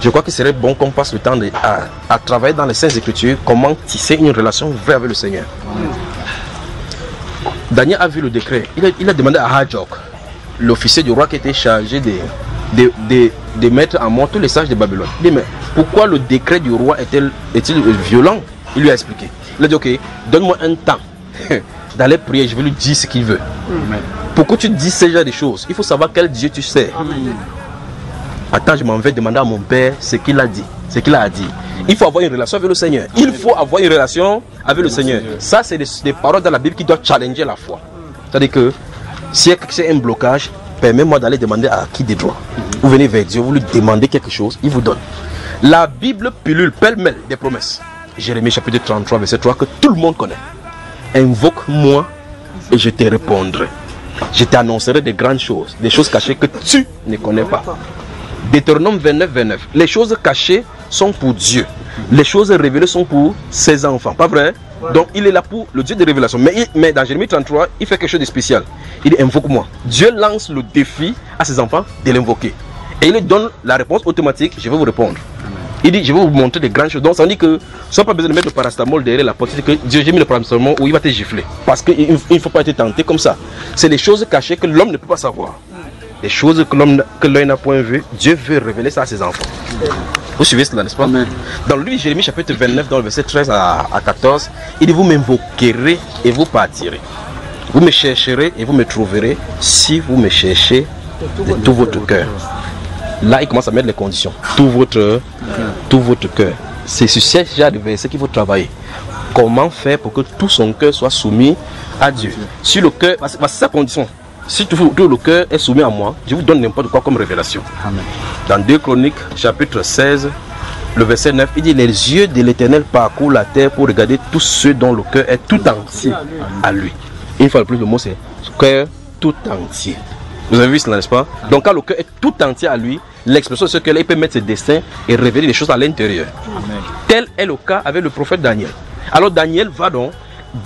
Je crois qu'il serait bon qu'on passe le temps à travailler dans les Saintes Écritures, comment tisser une relation vraie avec le Seigneur. Daniel a vu le décret. Il a demandé à Hadjok, l'officier du roi qui était chargé de mettre à mort tous les sages de Babylone. Il dit, mais pourquoi le décret du roi est-il violent? Il lui a expliqué. Il a dit, ok, donne-moi un temps d'aller prier, je vais lui dire ce qu'il veut. Pour que tu dises ce genre de choses, il faut savoir quel Dieu tu sais. Attends, je m'en vais demander à mon père ce qu'il a dit, ce qu'il a dit. Il faut avoir une relation avec le Seigneur. Il faut avoir une relation avec le Seigneur. Ça, c'est des paroles dans la Bible qui doivent challenger la foi. C'est-à-dire que si c'est un blocage, permets-moi d'aller demander à qui des droits. Vous venez vers Dieu, vous lui demandez quelque chose, il vous donne. La Bible pilule pêle-mêle des promesses. Jérémie chapitre 33, verset 3, que tout le monde connaît. Invoque-moi et je te répondrai. Je t'annoncerai des grandes choses, des choses cachées que tu ne connais pas. Deutéronome 29, 29. Les choses cachées sont pour Dieu. Les choses révélées sont pour ses enfants. Pas vrai? Donc il est là pour le Dieu de révélation. Mais dans Jérémie 33, il fait quelque chose de spécial. Il dit invoque-moi. Dieu lance le défi à ses enfants de l'invoquer. Et il donne la réponse automatique, je vais vous répondre. Il dit je vais vous montrer des grandes choses. Donc ça dit que tu n'as pas besoin de mettre le paracétamol derrière la porte. C'est que Dieu, j'ai mis le paracétamol où il va te gifler. Parce qu'il ne faut pas être tenté comme ça. C'est les choses cachées que l'homme ne peut pas savoir. Les choses que l'œil n'a point vues, Dieu veut révéler ça à ses enfants. Vous suivez cela, n'est-ce pas? Amen. Dans le livre de Jérémie chapitre 29, dans le verset 13 à 14, il dit vous m'invoquerez et vous partirez. Vous me chercherez et vous me trouverez si vous me cherchez de tout votre cœur. Là, il commence à mettre les conditions. Tout votre cœur. C'est sur ce genre de verset qu'il faut travailler. comment faire pour que tout son cœur soit soumis à Dieu. Si le cœur, c'est sa condition. Si tout le cœur est soumis à moi, je vous donne n'importe quoi comme révélation. Amen. Dans 2 Chroniques, chapitre 16, le verset 9, il dit: les yeux de l'Éternel parcourent la terre pour regarder tous ceux dont le cœur est tout entier à lui. Et une fois de plus, le mot c'est cœur tout entier. Vous avez vu cela, n'est-ce pas? Donc quand le cœur est tout entier à lui, l'expression de ce cœur-là, il peut mettre ses destins et révéler des choses à l'intérieur. Tel est le cas avec le prophète Daniel. Alors Daniel va donc,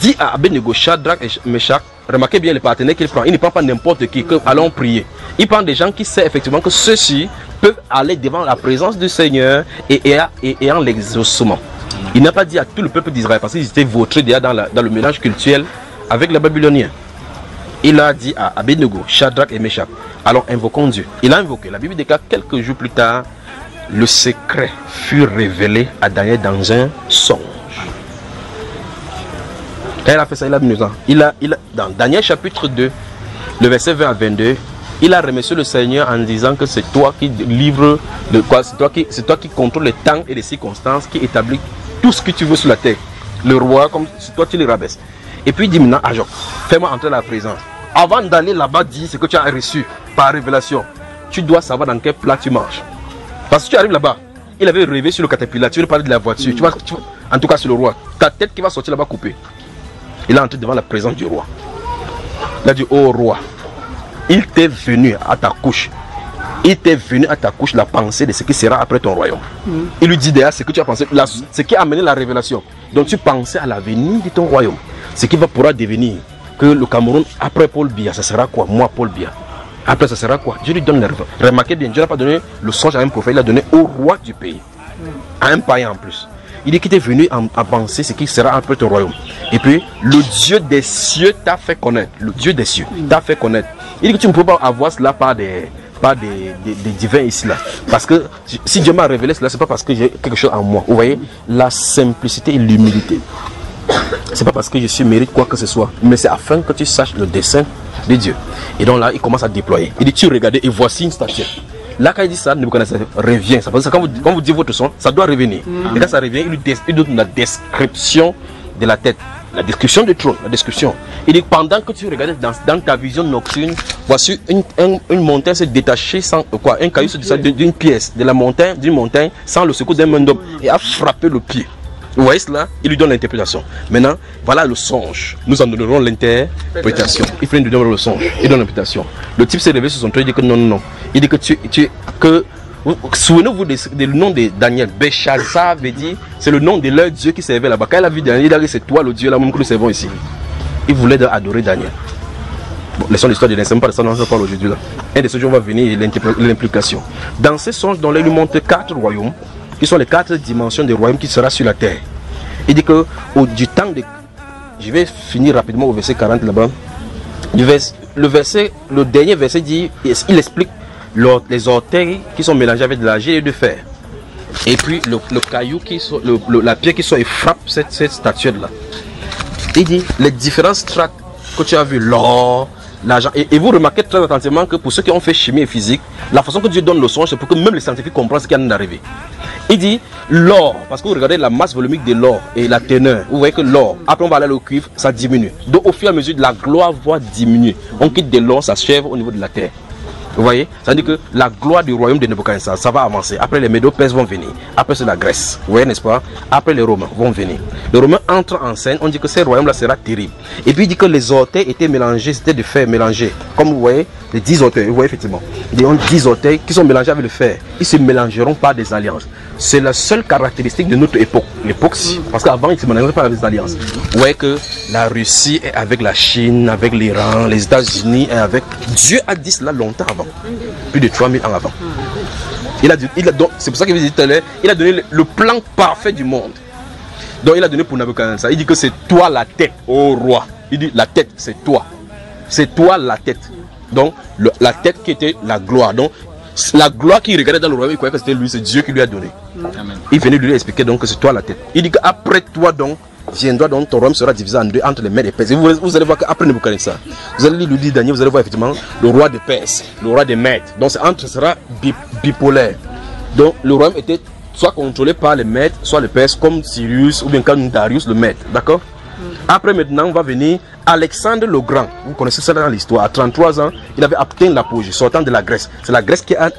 dit à Abednego, Shadrach et Meshach, remarquez bien les partenaires qu'il prend. Il ne prend pas n'importe qui, que allons prier. Il prend des gens qui savent effectivement que ceux-ci peuvent aller devant la présence du Seigneur et en l'exaucement. Il n'a pas dit à tout le peuple d'Israël, parce qu'ils étaient vautrés déjà dans le mélange culturel avec les Babyloniens. Il a dit à Abednego, Shadrach et Meshach, alors invoquons Dieu. Il a invoqué. La Bible déclare quelques jours plus tard, le secret fut révélé à Daniel dans un songe. Quand il a fait ça, il a mis dans Daniel chapitre 2, le verset 20 à 22, il a remercié le Seigneur en disant que c'est toi qui livre, c'est toi qui contrôle les temps et les circonstances, qui établit tout ce que tu veux sur la terre. Le roi, comme c'est toi qui le rabaisse. Et puis il dit maintenant, Ajok, fais-moi entrer dans la présence. Avant d'aller là-bas, dis ce que tu as reçu par révélation. Tu dois savoir dans quel plat tu manges. Parce que tu arrives là-bas, il avait rêvé sur le caterpillar, tu veux parler de la voiture, en tout cas sur le roi. Ta tête qui va sortir là-bas coupée. Il est entré devant la présence du roi. Il a dit, oh roi, il t'est venu à ta couche. Il t'est venu à ta couche la pensée de ce qui sera après ton royaume. Il lui dit déjà ce que tu as pensé, ce qui a amené la révélation. Donc tu pensais à l'avenir de ton royaume. Ce qui va pourra devenir que le Cameroun, après Paul Biya, ça sera quoi? Moi, Paul Biya. Après, ça sera quoi? Je lui donne les révélations. Remarquez bien, Dieu n'a pas donné le songe à un prophète, il l'a donné au roi du pays. À un païen en plus. Il dit qu'il est venu à penser ce qui sera après ton royaume. Et puis, le Dieu des cieux t'a fait connaître. Le Dieu des cieux t'a fait connaître. Il dit que tu ne peux pas avoir cela par des divins ici là. Parce que si Dieu m'a révélé cela, c'est pas parce que j'ai quelque chose en moi. Vous voyez, la simplicité et l'humilité. C'est pas parce que je suis mérite quoi que ce soit, mais c'est afin que tu saches le dessein de Dieu. Et donc là, il commence à déployer. Il dit, tu regardes et voici une statue. Là, quand il dit ça, Nebuchadnezzar revient. Ça veut dire que quand vous dites votre son, ça doit revenir. Et quand ça revient, il donne la description de la tête. La description du trône, la description. Il dit, pendant que tu regardes dans ta vision nocturne, voici une montagne se détacher sans quoi, un caillou se détacher d'une pièce de la montagne, d'une montagne, sans le secours d'un main d'homme, et a frappé le pied. Vous voyez cela? Il lui donne l'interprétation. Maintenant, voilà le songe. Nous en donnerons l'interprétation. Il fait une donner le songe. Il donne l'interprétation. Le type s'est réveillé sur son toit. Il dit que non, non, non. Il dit que souvenez-vous du nom de Daniel. Béchalzar veut dire, c'est le nom de leur Dieu qui servait là-bas. Quand il a vu Daniel, il a dit, c'est toi le Dieu là même que nous servons ici. Il voulait adorer Daniel. Bon, laissons l'histoire de l'instant, pas de ça, on parle aujourd'hui là. Un de ces jours va venir l'implication. Dans ces songes, dont il lui montre 4 royaumes, qui sont les 4 dimensions des royaumes qui sera sur la terre. Il dit que du temps de... Je vais finir rapidement au verset 40 là-bas. Le dernier verset dit, il explique les orteils qui sont mélangés avec de l'argile et de fer. Et puis le caillou, la pierre qui sort et frappe cette statuette là. Il dit, les différents strates que tu as vu, l'or, l'argent. Et vous remarquez très attentivement que pour ceux qui ont fait chimie et physique, la façon que Dieu donne le songe, c'est pour que même les scientifiques comprennent ce qui est d'arriver. Il dit l'or, parce que vous regardez la masse volumique de l'or et la teneur, vous voyez que l'or, après on va aller au cuivre, ça diminue. Donc au fur et à mesure, la gloire va diminuer. On quitte de l'or, ça s'achève au niveau de la terre. Vous voyez, ça veut dire que la gloire du royaume de Nebuchadnezzar, ça va avancer. Après les Médo-Perses vont venir. Après c'est la Grèce. Vous voyez, n'est-ce pas? Après les Romains vont venir. Les Romains entrent en scène. On dit que ce royaume-là sera terrible. Et puis il dit que les orteils étaient mélangés, c'était de fer mélangé. Comme vous voyez, les 10 orteils. Vous voyez effectivement. Il y a 10 orteils qui sont mélangés avec le fer. Ils se mélangeront par des alliances. C'est la seule caractéristique de notre époque. L'époque, parce qu'avant ils ne se mélangeaient pas avec des alliances. Vous voyez que la Russie est avec la Chine, avec l'Iran, les États-Unis est avec... Dieu a dit cela longtemps avant. Plus de 3000 ans avant. C'est pour ça qu'il dit tout à l'heure, il a donné le plan parfait du monde. Donc il a donné pour Nebuchadnezzar. Il dit que c'est toi la tête, ô roi. Il dit la tête, c'est toi. C'est toi la tête. Donc la tête qui était la gloire. Donc la gloire qu'il regardait dans le royaume, il croyait que c'était lui, c'est Dieu qui lui a donné. Amen. Il venait lui expliquer donc que c'est toi la tête. Il dit qu'après toi donc, viendra donc ton royaume sera divisé en deux entre les Mèdes et Perses. Et vous allez voir qu'après Nebuchadnezzar, vous allez lui dire Daniel, vous allez voir effectivement le roi des Perses, le roi des Mèdes. Donc ce sera bipolaire. Donc le royaume était soit contrôlé par les maîtres, soit le Perse comme Cyrus ou bien comme Darius le maître. D'accord? Après maintenant, on va venir Alexandre le Grand. Vous connaissez ça dans l'histoire. À 33 ans, il avait atteint l'apogée, sortant de la Grèce. C'est la Grèce qui a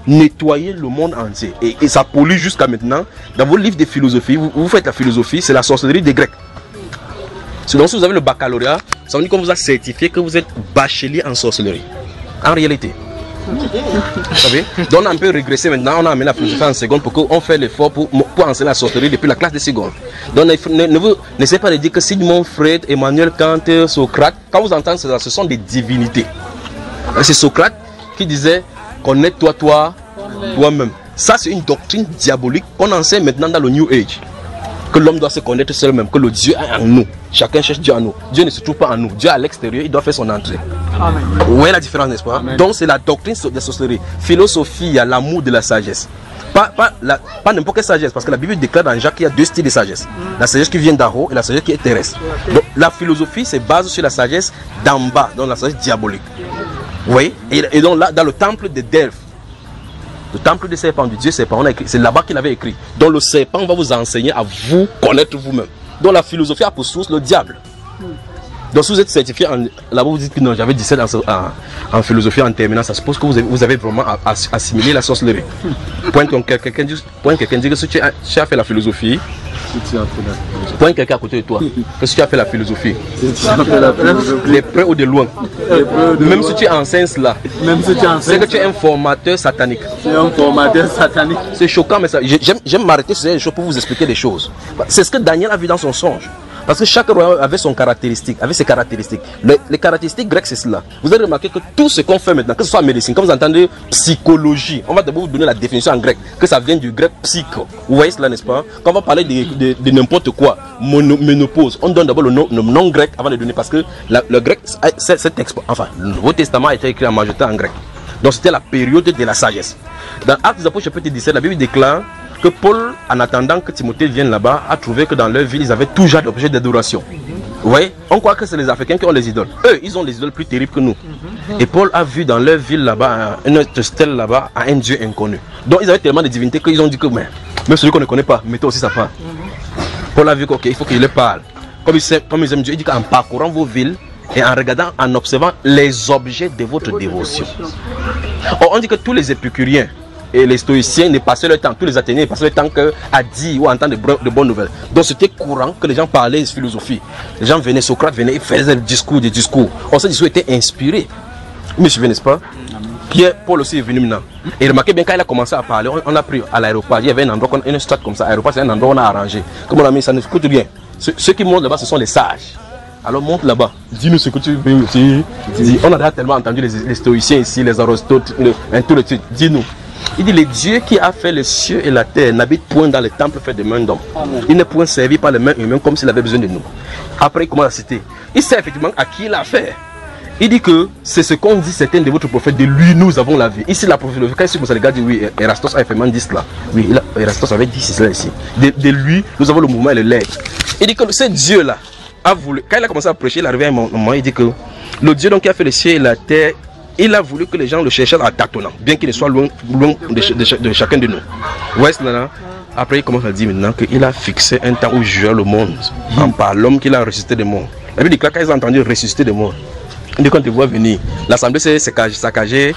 nettoyé le monde entier. Et ça pollue jusqu'à maintenant. Dans vos livres de philosophie, vous faites la philosophie, c'est la sorcellerie des Grecs. Donc si vous avez le baccalauréat, ça veut dire qu'on vous a certifié que vous êtes bachelier en sorcellerie. En réalité. Vous savez? Donc on a un peu régressé maintenant, on a amené la philosophie en seconde pour qu'on fasse l'effort pour enseigner la sorcellerie depuis la classe de seconde. Donc n'essayez pas de dire que Sigmund Freud, Emmanuel Kant, Socrate, quand vous entendez cela, ce sont des divinités. C'est Socrate qui disait connais-toi toi-même. Ça c'est une doctrine diabolique qu'on enseigne maintenant dans le New Age. Que l'homme doit se connaître seul-même, que le Dieu est en nous. Chacun cherche Dieu en nous. Dieu ne se trouve pas en nous. Dieu est à l'extérieur, il doit faire son entrée. Amen. Vous voyez la différence, n'est-ce pas? Amen. Donc c'est la doctrine de la sorcellerie. Philosophie, il y a l'amour de la sagesse. Pas n'importe quelle sagesse, parce que la Bible déclare dans Jacques qu'il y a deux styles de sagesse. La sagesse qui vient d'en haut et la sagesse qui est terrestre. Donc la philosophie se base sur la sagesse d'en bas, donc la sagesse diabolique. Vous voyez? Et donc là, dans le temple de Delphes, le temple des serpents, du Dieu serpent, c'est là-bas qu'il avait écrit. Donc le serpent va vous enseigner à vous connaître vous-même. Donc la philosophie a pour source le diable. Donc si vous êtes certifié là-bas, vous dites que non, j'avais 17 en philosophie en terminale, ça suppose que vous avez vraiment assimilé la sorcellerie. Point quelqu'un dit que si tu as fait la philosophie, point quelqu'un à côté de toi, que si tu as fait la philosophie, de près ou de loin, même si tu enseignes cela, c'est que tu es un formateur satanique. C'est choquant, mais j'aime m'arrêter sur ces choses pour vous expliquer des choses. C'est ce que Daniel a vu dans son songe. Parce que chaque royaume avait ses caractéristiques. Les caractéristiques grecques, c'est cela. Vous avez remarqué que tout ce qu'on fait maintenant, que ce soit médecine, quand vous entendez psychologie, on va d'abord vous donner la définition en grec, que ça vient du grec psycho. Vous voyez cela, n'est-ce pas? Quand on va parler de n'importe quoi, ménopause, on donne d'abord le nom grec avant de donner, parce que le grec, le Nouveau Testament a été écrit en majorité en grec. Donc c'était la période de la sagesse. Dans Actes des Apôtres chapitre 17, la Bible déclare que Paul, en attendant que Timothée vienne là-bas, a trouvé que dans leur ville, ils avaient tout genre d'objets d'adoration. Vous voyez? On croit que c'est les Africains qui ont les idoles. Eux, ils ont les idoles plus terribles que nous. Et Paul a vu dans leur ville là-bas, une stèle là-bas, à un Dieu inconnu. Donc ils avaient tellement de divinités qu'ils ont dit que, mais celui qu'on ne connaît pas, mettez aussi sa part. Paul a vu qu'il faut qu'il leur parle. Comme ils aiment Dieu, il dit qu'en parcourant vos villes, et en regardant, en observant les objets de votre dévotion. Or, on dit que tous les épicuriens et les stoïciens ne passaient leur temps, tous les athéniens passaient leur temps à dire ou à entendre de bonnes nouvelles. Donc c'était courant que les gens parlaient de philosophie. Les gens venaient, Socrate venait, il faisait des discours. Or, ce discours était inspiré. Vous me suivez, n'est-ce pas? Pierre, Paul aussi est venu maintenant. Et remarquez bien, quand il a commencé à parler, on a pris à l'aéroport. Il y avait un endroit, une stade comme ça. L'aéroport, c'est un endroit où on a arrangé. Comme on a mis, ça ne coûte rien. Ceux qui montent là-bas, ce sont les sages. Alors monte là-bas, dis-nous ce que tu veux aussi. On a déjà tellement entendu les stoïciens ici, les aristotes, tout le truc. Dis-nous. Il dit, le Dieu qui a fait les cieux et la terre n'habite point dans les temples faits de mains d'hommes. Il n'est point servi par les mains humaines comme s'il avait besoin de nous. Après, il commence à citer. Il sait effectivement à qui il a fait. Il dit que c'est ce qu'ont dit certains de votre prophète, de lui nous avons la vie. Ici, la prophétie, quand il se dit oui, Erastos a effectivement dit cela. Oui, Erastos avait dit cela ici. De lui, nous avons le mouvement et le lait. Il dit que ce Dieu-là a voulu, quand il a commencé à prêcher, il est arrivé à un moment, il dit que le Dieu donc qui a fait le ciel et la terre, il a voulu que les gens le cherchent en tâtonnant, bien qu'il soit loin de chacun de nous. Ouais, là. Après, il commence à dire maintenant qu'il a fixé un temps où jugeait le monde, par l'homme qu'il a ressuscité des morts. La Bible dit que quand ils ont entendu ressusciter des morts, il dit quand ils voient venir, l'assemblée s'est saccagée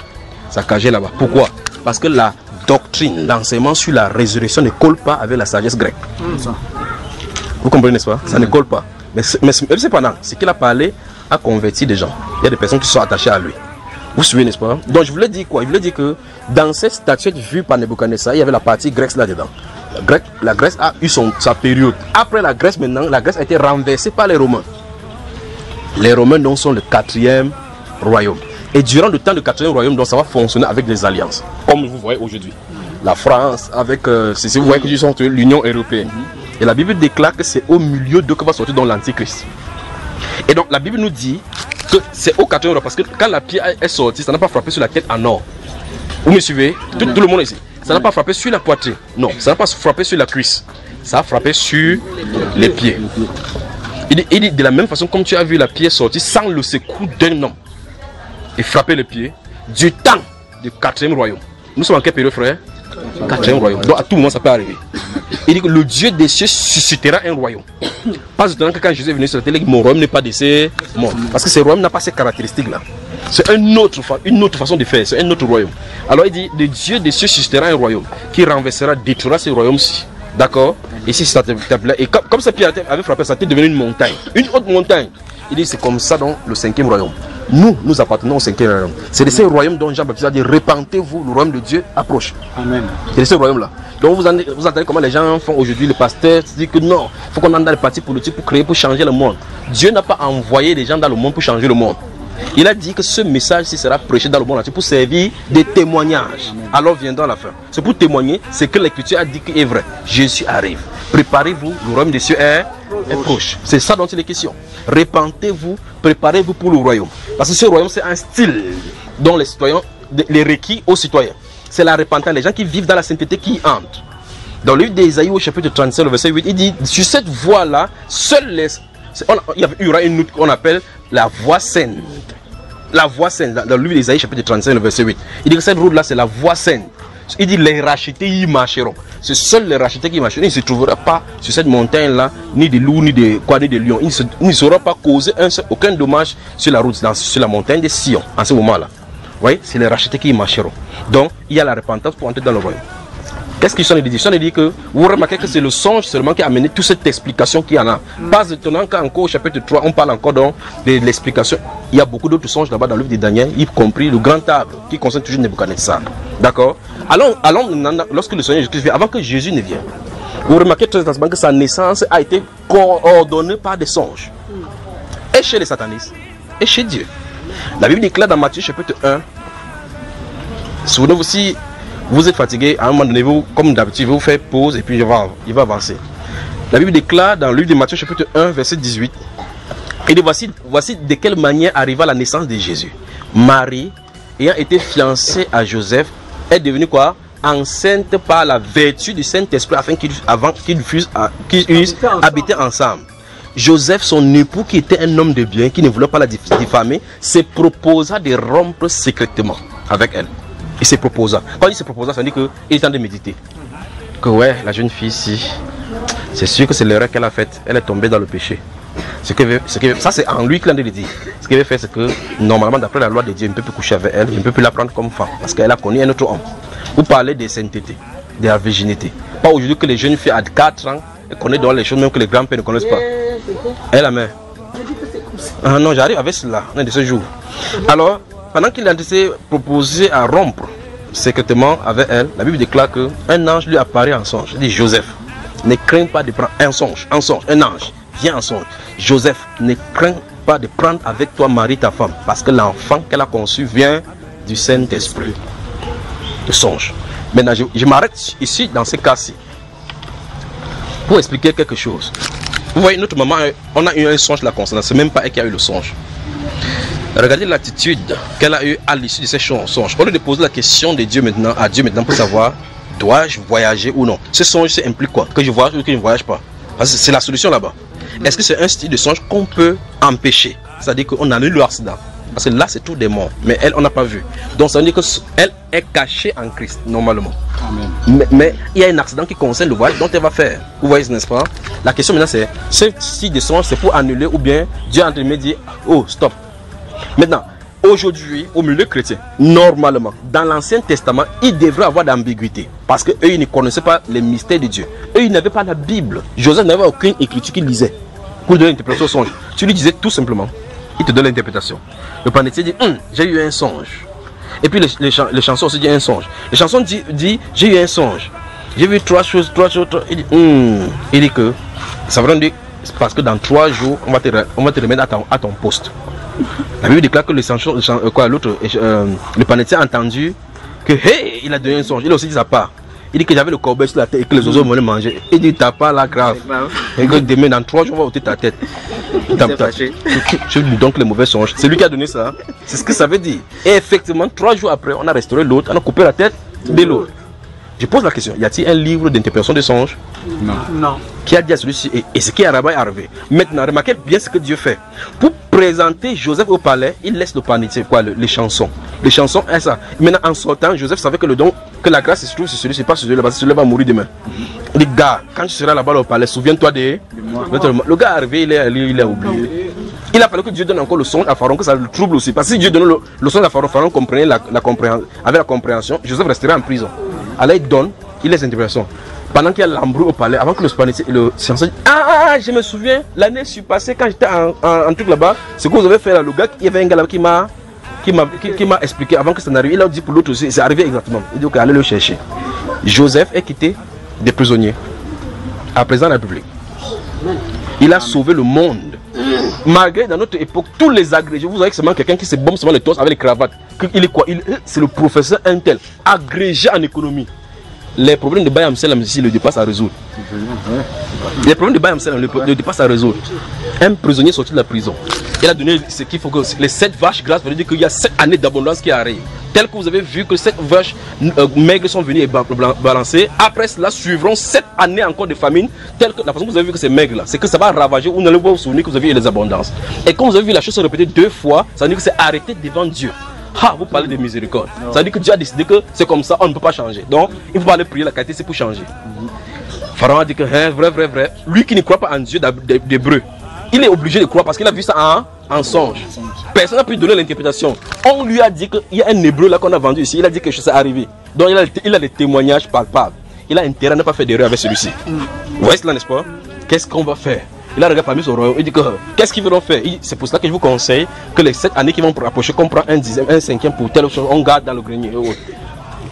là-bas. Pourquoi? Parce que la doctrine, l'enseignement sur la résurrection ne colle pas avec la sagesse grecque. Vous comprenez, n'est-ce pas? Ça ne colle pas. Mais cependant, ce qu'il a parlé a converti des gens. Il y a des personnes qui sont attachées à lui. Vous suivez, n'est-ce pas? Donc je voulais dire quoi? Je voulais dire que dans cette statuette vue par Nebuchadnezzar, il y avait la partie grecque là-dedans. La Grèce a eu sa période. Après la Grèce, maintenant, la Grèce a été renversée par les Romains. Les Romains donc sont le 4e royaume. Et durant le temps du 4e royaume, donc, ça va fonctionner avec des alliances. Comme vous voyez aujourd'hui. La France avec, si vous voyez que ils sont l'Union européenne. Et la Bible déclare que c'est au milieu d'eux que va sortir dans l'Antichrist. Et donc la Bible nous dit que c'est au 4e royaume. Parce que quand la pierre est sortie, ça n'a pas frappé sur la tête en or. Vous me suivez? Tout le monde ici. Ça n'a pas frappé sur la poitrine. Non, ça n'a pas frappé sur la cuisse. Ça a frappé sur les pieds. Il dit de la même façon comme tu as vu la pierre sortir sans le secours d'un homme et frapper les pieds du temps du 4e royaume. Nous sommes en quelle période, frère? C'est un royaume. Donc à tout moment ça peut arriver. Il dit que le Dieu des cieux suscitera un royaume. Pas étonnant que quand Jésus est venu sur la télé, mon royaume n'est pas de ces mondes. Parce que ce royaume n'a pas ces caractéristiques-là. C'est une autre façon de faire, c'est un autre royaume. Alors il dit, le Dieu des cieux suscitera un royaume qui renversera, détruira ce royaume-ci. D'accord? Et si ça te plaît, et comme ça Pierre avait frappé, ça t'est devenu une montagne, une haute montagne. Il dit, c'est comme ça dans le 5e royaume. Nous appartenons au 5e royaume. C'est de ce royaume dont Jean-Baptiste a dit, repentez-vous, le royaume de Dieu approche. Amen. C'est de ce royaume-là. Donc vous entendez comment les gens font aujourd'hui, le pasteur dit que non, il faut qu'on entre dans les partis politiques pour créer, pour changer le monde. Dieu n'a pas envoyé les gens dans le monde pour changer le monde. Il a dit que ce message-ci sera prêché dans le monde entier pour servir de témoignage. Alors viendra la fin. C'est pour témoigner ce que l'Écriture a dit qui est vrai. Jésus arrive. Préparez-vous, le royaume des cieux est proche. C'est ça dont il est question. Repentez-vous, préparez-vous pour le royaume. Parce que ce royaume, c'est un style dont les citoyens, les requis aux citoyens. C'est la repentance, les gens qui vivent dans la sainteté qui y entrent. Dans le livre d'Ésaïe au chapitre 37, le verset 8, il dit, sur cette voie-là, seuls les... Il y aura une autre qu'on appelle la voie sainte. La voie sainte, dans le livre d'Ésaïe chapitre 35, le verset 8. Il dit que cette route-là, c'est la voie sainte. Il dit, les rachetés y marcheront. C'est seuls les rachetés qui marcheront. Il ne se trouvera pas sur cette montagne-là, ni de loups, ni de lions. Il ne saura pas causer aucun dommage sur la route, sur la montagne de Sion, en ce moment-là. Vous voyez, c'est les rachetés qui y marcheront. Donc, il y a la repentance pour entrer dans le royaume. Qu'est-ce qu'ils sont dit? Ils sont dit que vous remarquez que c'est le songe seulement qui a amené toute cette explication qu'il y en a. Pas étonnant qu'encore au chapitre 3, on parle encore de l'explication. Il y a beaucoup d'autres songes là-bas dans le livre de Daniel, y compris le grand arbre qui concerne toujours Nebuchadnezzar. D'accord? Allons, lorsque le Seigneur Jésus vient, avant que Jésus ne vienne, vous remarquez très exactement que sa naissance a été coordonnée par des songes. Et chez les satanistes, et chez Dieu. La Bible déclare dans Matthieu chapitre 1, souvenez-vous si vous êtes fatigué, à un moment donné, vous, comme d'habitude, vous faites pause et puis il va avancer. La Bible déclare dans le livre de Matthieu chapitre 1, verset 18, et voici de quelle manière arriva la naissance de Jésus. Marie, ayant été fiancée à Joseph, est devenue quoi? Enceinte par la vertu du Saint-Esprit afin qu'ils eussent habité ensemble. Joseph, son époux, qui était un homme de bien, qui ne voulait pas la diffamer, se proposa de rompre secrètement avec elle. Il se proposa. Quand il se proposa, ça veut dire qu'il est temps de méditer. Que ouais, la jeune fille ici, c'est sûr que c'est l'erreur qu'elle a faite. Elle est tombée dans le péché. Ça, c'est en lui qu'il a dit. Ce qu'il veut faire, c'est que normalement, d'après la loi de Dieu, il ne peut plus coucher avec elle, il ne peut plus la prendre comme femme. Parce qu'elle a connu un autre homme. Vous parlez de sainteté, de la virginité. Pas aujourd'hui que les jeunes filles à 4 ans, elles connaissent dans les choses même que les grands-pères ne connaissent pas. Elle la met. Ah non, j'arrive avec cela, de ce jour. Alors, pendant qu'il a été proposé à rompre secrètement avec elle, la Bible déclare qu'un ange lui apparaît en songe. Il dit, Joseph, ne crains pas de prendre un songe, un ange, viens en songe. Joseph, ne crains pas de prendre avec toi Marie, ta femme, parce que l'enfant qu'elle a conçu vient du Saint-Esprit. Le songe. Maintenant, je m'arrête ici, dans ce cas-ci, pour expliquer quelque chose. Vous voyez, notre maman, on a eu un songe la concernant, c'est même pas elle qui a eu le songe. Regardez l'attitude qu'elle a eue à l'issue de ces songes. Au lieu de poser la question de Dieu maintenant, à Dieu maintenant pour savoir, dois-je voyager ou non? Ce songe, ça implique quoi? Que je voyage ou que je ne voyage pas? Parce que c'est la solution là-bas. Est-ce que c'est un style de songe qu'on peut empêcher? C'est-à-dire qu'on annule l'accident. Parce que là, c'est tout des morts. Mais elle, on n'a pas vu. Donc, ça veut dire qu'elle est cachée en Christ, normalement. Mais il y a un accident qui concerne le voyage dont elle va faire. Vous voyez, n'est-ce pas? La question maintenant, c'est ce style de songe, c'est pour annuler ou bien Dieu entre guillemets dit, oh, stop. Maintenant, aujourd'hui, au milieu chrétien, normalement, dans l'Ancien Testament, il devrait avoir d'ambiguïté. Parce qu'eux, ils ne connaissaient pas les mystères de Dieu. Eux, ils n'avaient pas la Bible. Joseph n'avait aucune écriture qu'il lisait pour donner l'interprétation au songe. Tu lui disais tout simplement, il te donne l'interprétation. Le panetier dit, j'ai eu un songe. Et puis les chansons aussi disent un songe. Les chansons disent, j'ai eu un songe. J'ai vu trois choses. Il dit que, ça veut dire, parce que dans 3 jours, on va te remettre à ton poste. La Bible déclare que le panetier a entendu que, hey, il a donné un songe. Il a aussi dit sa part. Il dit que j'avais le corbeil sur la tête et que les oiseaux m'ont mangé. Il dit, t'as pas la grave. Et que demain, dans 3 jours, on va ôter ta tête. Tu lui donnes les mauvais songes. C'est lui qui a donné ça. C'est ce que ça veut dire. Et effectivement, 3 jours après, on a restauré l'autre, on a coupé la tête de l'autre. Je pose la question, y a-t-il un livre d'interprétation des songes?
Non.
Qui a dit à celui-ci, et ce qui est arrivé. Maintenant, remarquez bien ce que Dieu fait. Pour présenter Joseph au palais, il laisse le panier, c'est quoi, les chansons. Les chansons, est ça. Maintenant, en sortant, Joseph savait que le don, que la grâce se trouve sur celui-ci, pas sur celui-là, parce que celui-là va mourir demain. Il dit, gars, quand tu seras là-bas au palais, souviens-toi de moi. Le gars est arrivé, il a oublié. Il a fallu que Dieu donne encore le son à Pharaon, que ça le trouble aussi. Parce que si Dieu donne le son à Pharaon, Pharaon comprenait avec la compréhension, Joseph resterait en prison. Alors il donne, il laisse l'interprétation. Pendant qu'il y a l'embrouille au palais, avant que le censeur dit, je me souviens, l'année passée, quand j'étais en truc là-bas, ce que vous avez fait là, le gars, il y avait un gars là qui m'a expliqué avant que ça n'arrive. Il a dit pour l'autre aussi, c'est arrivé exactement. Il dit, ok, allez le chercher. Joseph est quitté des prisonniers à présent la République. Il a sauvé le monde. Malgré dans notre époque, tous les agrégés, vous voyez que c'est seulement quelqu'un qui se bombe seulement les torses avec les cravates. Il est quoi? C'est le professeur Intel, agrégé en économie. Les problèmes de Bayam Selam ici le dépassent à résoudre. Les problèmes de Bayam Selam le dépassent à résoudre. Un prisonnier sorti de la prison, il a donné ce qu'il faut que les 7 vaches grasses veut dire qu'il y a 7 années d'abondance qui arrivent. Tel que vous avez vu que 7 vaches maigres sont venues et balancées. Après cela suivront 7 années encore de famine. Telle que la façon que vous avez vu que c'est maigre là, c'est que ça va ravager. Vous n'allez pas vous souvenir que vous avez eu les abondances. Et quand vous avez vu la chose se répéter 2 fois, ça veut dire que c'est arrêté devant Dieu. Vous parlez de miséricorde. Ça veut dire que Dieu a décidé que c'est comme ça, on ne peut pas changer. Donc, il faut pas aller prier, la qualité c'est pour changer. Pharaon a dit que vrai. Lui qui ne croit pas en Dieu d'Hébreu, il est obligé de croire parce qu'il a vu ça en songe. Personne n'a pu donner l'interprétation. On lui a dit qu'il y a un Hébreu là qu'on a vendu ici, il a dit que c'est arrivé. Donc il a des témoignages palpables. Il a intérêt à ne pas faire d'erreur avec celui-ci. Vous voyez cela, n'est-ce pas? Qu'est-ce qu'on va faire? Il a regardé parmi son royaume, il dit que qu'est-ce qu'ils vont faire? C'est pour cela que je vous conseille que les 7 années qui vont rapprocher, qu'on prend un dixième, un cinquième pour telle chose, on garde dans le grenier.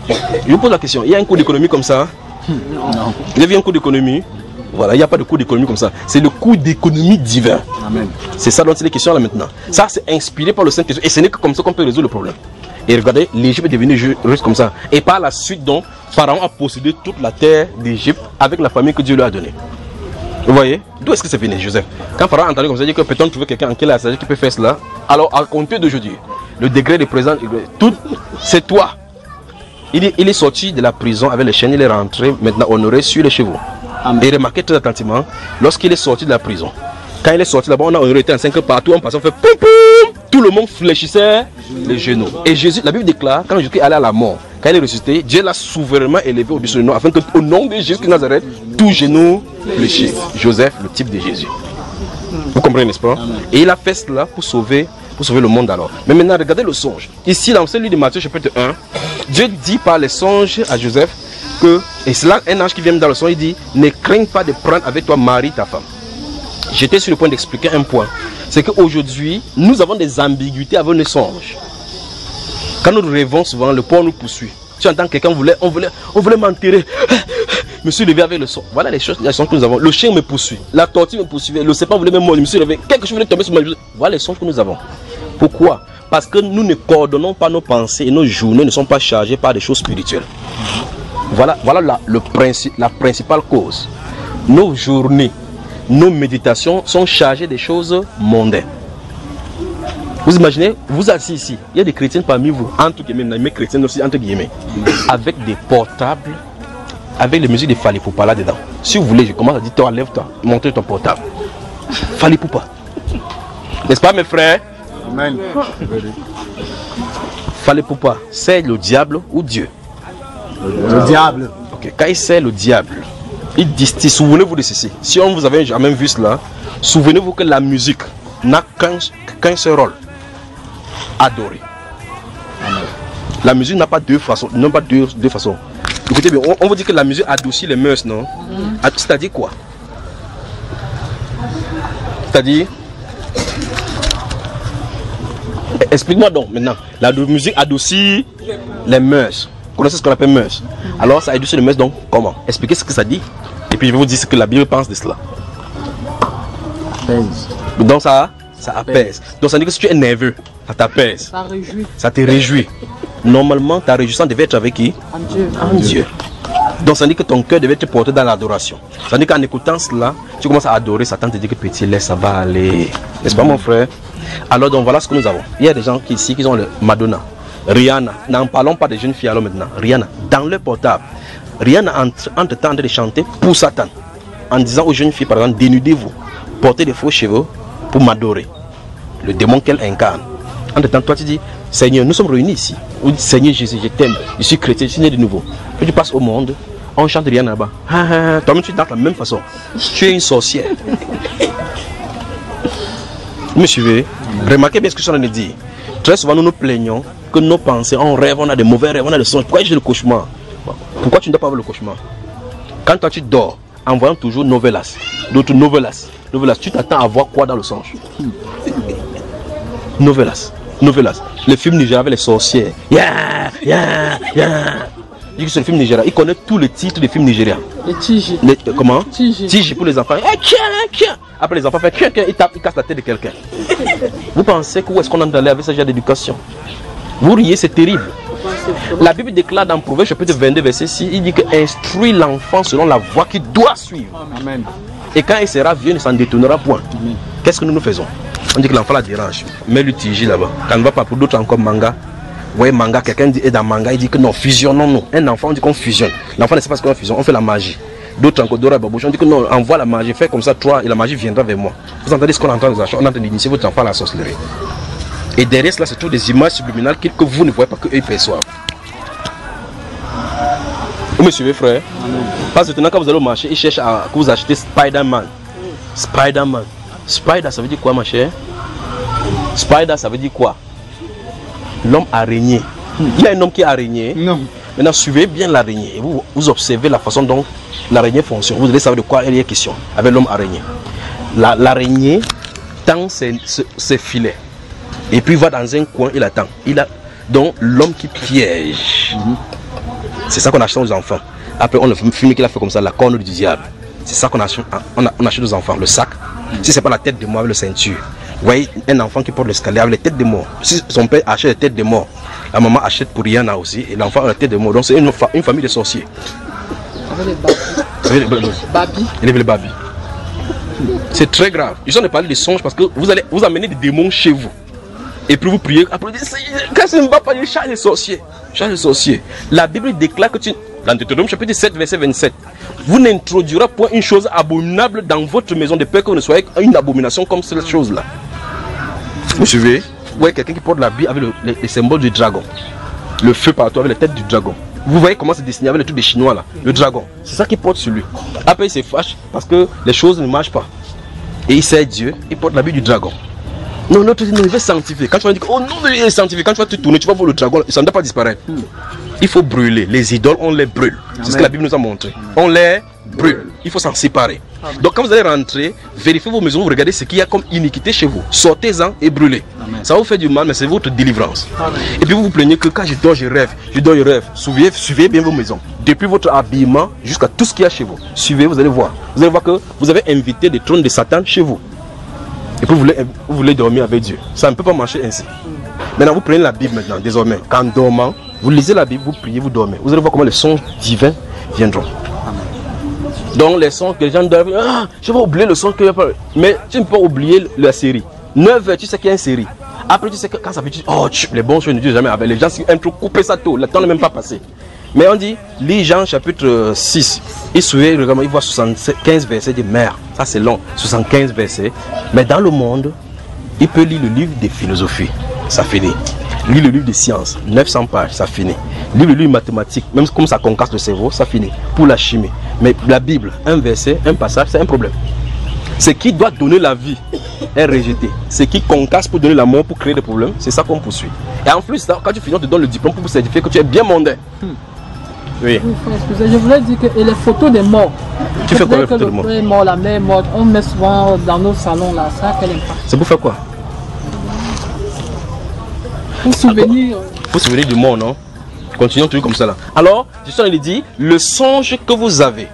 Je vous pose la question, il y a un cours d'économie comme ça? Non. Il y a un cours d'économie? Voilà, il n'y a pas de cours d'économie comme ça. C'est le cours d'économie divin. Amen. C'est ça dont il est question là maintenant. Ça c'est inspiré par le Saint-Esprit. Et ce n'est que comme ça qu'on peut résoudre le problème. Et regardez, l'Égypte est devenue russe comme ça. Et par la suite, donc, Pharaon a possédé toute la terre d'Égypte avec la famille que Dieu lui a donnée. Vous voyez? D'où est-ce que c'est venu, Joseph? Quand Pharaon a entendu comme ça, il dit que peut-on trouver quelqu'un en quelle sagesse qui peut faire cela? Alors, à compter d'aujourd'hui, le degré de présence, tout, c'est toi. Il est sorti de la prison avec les chaînes, il est rentré maintenant honoré sur les chevaux. Amen. Et remarquez très attentivement, lorsqu'il est sorti de la prison, quand il est sorti là-bas, on a honoré en 5 partout, en passant, on fait poum poum, tout le monde fléchissait les genoux. Et Jésus, la Bible déclare, quand Jésus allait à la mort, quand il est ressuscité, Dieu l'a souverainement élevé au-dessus de nous, afin que au nom de Jésus de Nazareth, tout genou fléchisse. Joseph, le type de Jésus. Vous comprenez, n'est-ce pas? Amen. Et il a fait cela pour sauver le monde alors. Mais maintenant, regardez le songe. Ici, dans celui de Matthieu chapitre 1, Dieu dit par les songes à Joseph que, et c'est là un ange qui vient dans le songe, il dit, ne crains pas de prendre avec toi Marie, ta femme. J'étais sur le point d'expliquer un point. C'est qu'aujourd'hui, nous avons des ambiguïtés avec nos songes. Quand nous rêvons souvent, le poids nous poursuit. Tu entends quelqu'un, on voulait m'enterrer. Je me suis levé avec le son. Voilà les choses que nous avons. Le chien me poursuit. La tortue me poursuivait. Le serpent voulait même mourir. Je me suis levé. Quelque chose voulait tomber sur ma vie. Voilà les songes que nous avons. Pourquoi? Parce que nous ne coordonnons pas nos pensées et nos journées ne sont pas chargées par des choses spirituelles. Voilà la principale cause. Nos journées, nos méditations sont chargées des choses mondaines. Vous imaginez, vous êtes ici, il y a des chrétiens parmi vous, entre guillemets, mais chrétiens aussi, entre guillemets, avec des portables, avec les musiques de Fally Poupa là-dedans. Si vous voulez, je commence à dire, toi, lève-toi, montre ton portable. Fally Poupa. N'est-ce pas, mes frères? Amen. Fally Poupa, c'est le diable ou Dieu?
Le diable.
Ok, quand il sert le diable, il distille, souvenez-vous de ceci. Si on vous avait jamais vu cela, souvenez-vous que la musique n'a qu'un seul rôle. Adorer. Amen. La musique n'a pas deux façons. Écoutez bien, on vous dit que la musique adoucit les mœurs, non? C'est-à-dire quoi? C'est-à-dire, explique-moi donc maintenant. La musique adoucit les mœurs. Vous connaissez ce qu'on appelle mœurs? Alors ça adoucit les mœurs, donc comment? Expliquez ce que ça dit. Et puis je vais vous dire ce que la Bible pense de cela. Donc ça apaise. Donc ça dit que si tu es nerveux, ça t'apaise. Ça réjouit. Ça te réjouit. Normalement, ta réjouissance devait être avec qui? En Dieu. Donc ça dit que ton cœur devait être porté dans l'adoration. Ça dit qu'en écoutant cela, tu commences à adorer Satan, te dit que petit, laisse, ça va aller. N'est-ce pas mon frère? Alors donc voilà ce que nous avons. Il y a des gens ici qui ont le Madonna, Rihanna. N'en parlons pas des jeunes filles alors maintenant. Rihanna, dans leur portable. Rihanna entre temps de chanter pour Satan. en disant aux jeunes filles, par exemple, dénudez-vous, portez des faux cheveux pour m'adorer. Le démon qu'elle incarne. En temps, toi tu dis, Seigneur, nous sommes réunis ici. Ou Seigneur Jésus, je t'aime, je suis chrétien, je suis né de nouveau. Quand tu passes au monde, on chante rien là-bas. Toi-même tu danses de la même façon. Tu es une sorcière. Vous me suivez? Remarquez bien ce que je suis en train de dire. Très souvent nous nous plaignons que nos pensées, on rêve, on a des mauvais rêves, on a des songes. Pourquoi j'ai le cauchemar? Pourquoi tu ne dois pas avoir le cauchemar? Quand toi tu dors, en voyant toujours novelas, d'autres novelas, tu t'attends à voir quoi dans le songe? Novelas. Les films nigériens avec les sorcières. Je dis que c'est le film nigérien. Il connaît tous les titres des films nigériens.
Les Tiji.
Comment?
Tiji
pour les enfants. Après les enfants font il casse la tête de quelqu'un. Vous pensez que où est-ce qu'on est allé avec ce genre d'éducation? Vous riez, c'est terrible. La Bible déclare dans Proverbe chapitre 22 verset 6, il dit que instruit l'enfant selon la voie qu'il doit suivre. Amen. Et quand il sera vieux, il ne s'en détournera point. Qu'est-ce que nous faisons? On dit que l'enfant la dérange. Mets le Tiji là-bas. Quand on ne va pas pour d'autres encore manga. Vous voyez manga, quelqu'un dit est dans manga, il dit que non, fusionnons-nous. Un enfant, on dit qu'on fusionne. L'enfant ne sait pas ce qu'on fusionne, on fait la magie. D'autres encore, Dora Babouche, on dit que non, envoie la magie, fais comme ça, toi, et la magie viendra vers moi. Vous entendez ce qu'on entend dans on est en train d'initier votre enfant à la sorcellerie. Et derrière cela, c'est toutes des images subliminales que vous ne voyez pas, qu'eux perçoivent. Vous me suivez, frère? Parce que maintenant, quand vous allez au marché, ils cherchent à que vous achetez Spider-Man. Spider, ça veut dire quoi, ma chère? Spider, ça veut dire quoi? L'homme araignée. Il y a un homme qui est araignée. Non. Maintenant, suivez bien l'araignée. Vous observez la façon dont l'araignée fonctionne. Vous allez savoir de quoi il est question avec l'homme araignée. L'araignée tend ses filets. Et puis il va dans un coin, il attend. Donc l'homme qui piège. C'est ça qu'on achète aux enfants. Après, on a filmé qu'il a fait comme ça, la corne du diable. C'est ça qu'on achète, on achète aux enfants, le sac. Si c'est pas la tête de mort avec le ceinture. Vous voyez un enfant qui porte l'escalier avec les têtes de mort. Si son père achète les têtes de mort, la maman achète pour Rihanna aussi, et l'enfant a la tête de mort. Donc c'est une famille de sorciers. Avec les babis. C'est très grave. Ils ont parlé de songes parce que vous amenez des démons chez vous. Et puis vous priez, après vous dites, quand c'est pas il chasse les sorciers. Chasse les sorciers. La Bible déclare que dans Deutéronome chapitre 7 verset 27, vous n'introduirez point une chose abominable dans votre maison de peur que vous ne soyez une abomination comme cette chose-là. Vous suivez? Vous voyez quelqu'un qui porte l'habit avec les symboles du dragon. Le feu partout avec la tête du dragon. Vous voyez comment c'est dessiné avec les trucs des Chinois là. Le dragon. C'est ça qu'il porte sur lui. Après il se fâche parce que les choses ne marchent pas. Et il sait Dieu, il porte l'habit du dragon. Non, l'autre dit non, il va sanctifier. Quand tu vas dire oh non, il est sanctifié, quand tu vas te tourner, tu vas voir le dragon, ça ne doit pas disparaître. Il faut brûler. Les idoles, on les brûle. C'est ce que la Bible nous a montré. On les brûle. Il faut s'en séparer. Donc quand vous allez rentrer, vérifiez vos maisons, vous regardez ce qu'il y a comme iniquité chez vous. Sortez-en et brûlez. Ça vous fait du mal, mais c'est votre délivrance. Et puis vous vous plaignez que quand je dors, je rêve. Suivez bien vos maisons. Depuis votre habillement jusqu'à tout ce qu'il y a chez vous. Suivez, vous allez voir. Vous allez voir que vous avez invité des trônes de Satan chez vous. Et puis vous voulez dormir avec Dieu. Ça ne peut pas marcher ainsi. Maintenant vous prenez la Bible maintenant, désormais. Qu'en dormant, vous lisez la Bible, vous priez, vous dormez. Vous allez voir comment les songes divins viendront. Donc les songes que les gens doivent... Ah, je vais oublier le songe que j'ai pas... Mais tu ne peux pas oublier la série. 9 heures, tu sais qu'il y a une série. Après tu sais que quand ça fait... Oh, les bons choses ne disent jamais avec les gens qui aiment trop couper ça tôt. Le temps n'est même pas passé. Mais on dit, lis Jean chapitre 6. Il sourit, il voit 75 versets, il dit merde, ça c'est long, 75 versets. Mais dans le monde, il peut lire le livre des philosophies, ça finit. Lire le livre des sciences, 900 pages, ça finit. Lire le livre mathématique, même comme ça concasse le cerveau, ça finit. Pour la chimie. Mais la Bible, un verset, un passage, c'est un problème. Ce qui doit donner la vie est rejeté. Ce qui concasse pour donner la mort, pour créer des problèmes, c'est ça qu'on poursuit. Et en plus, quand tu finis, on te donne le diplôme pour certifier que tu es bien mondain. Oui.
Excusez, je voulais dire que les photos des morts.
Tu fais quoi les photos des morts?
La mère morte, on met souvent dans nos salons là, ça quel impact?
C'est pour faire quoi?
Pour souvenir.
Pour souvenir du mort, non? Continuons toujours comme ça là. Alors, je suis en train de dire, le songe que vous avez,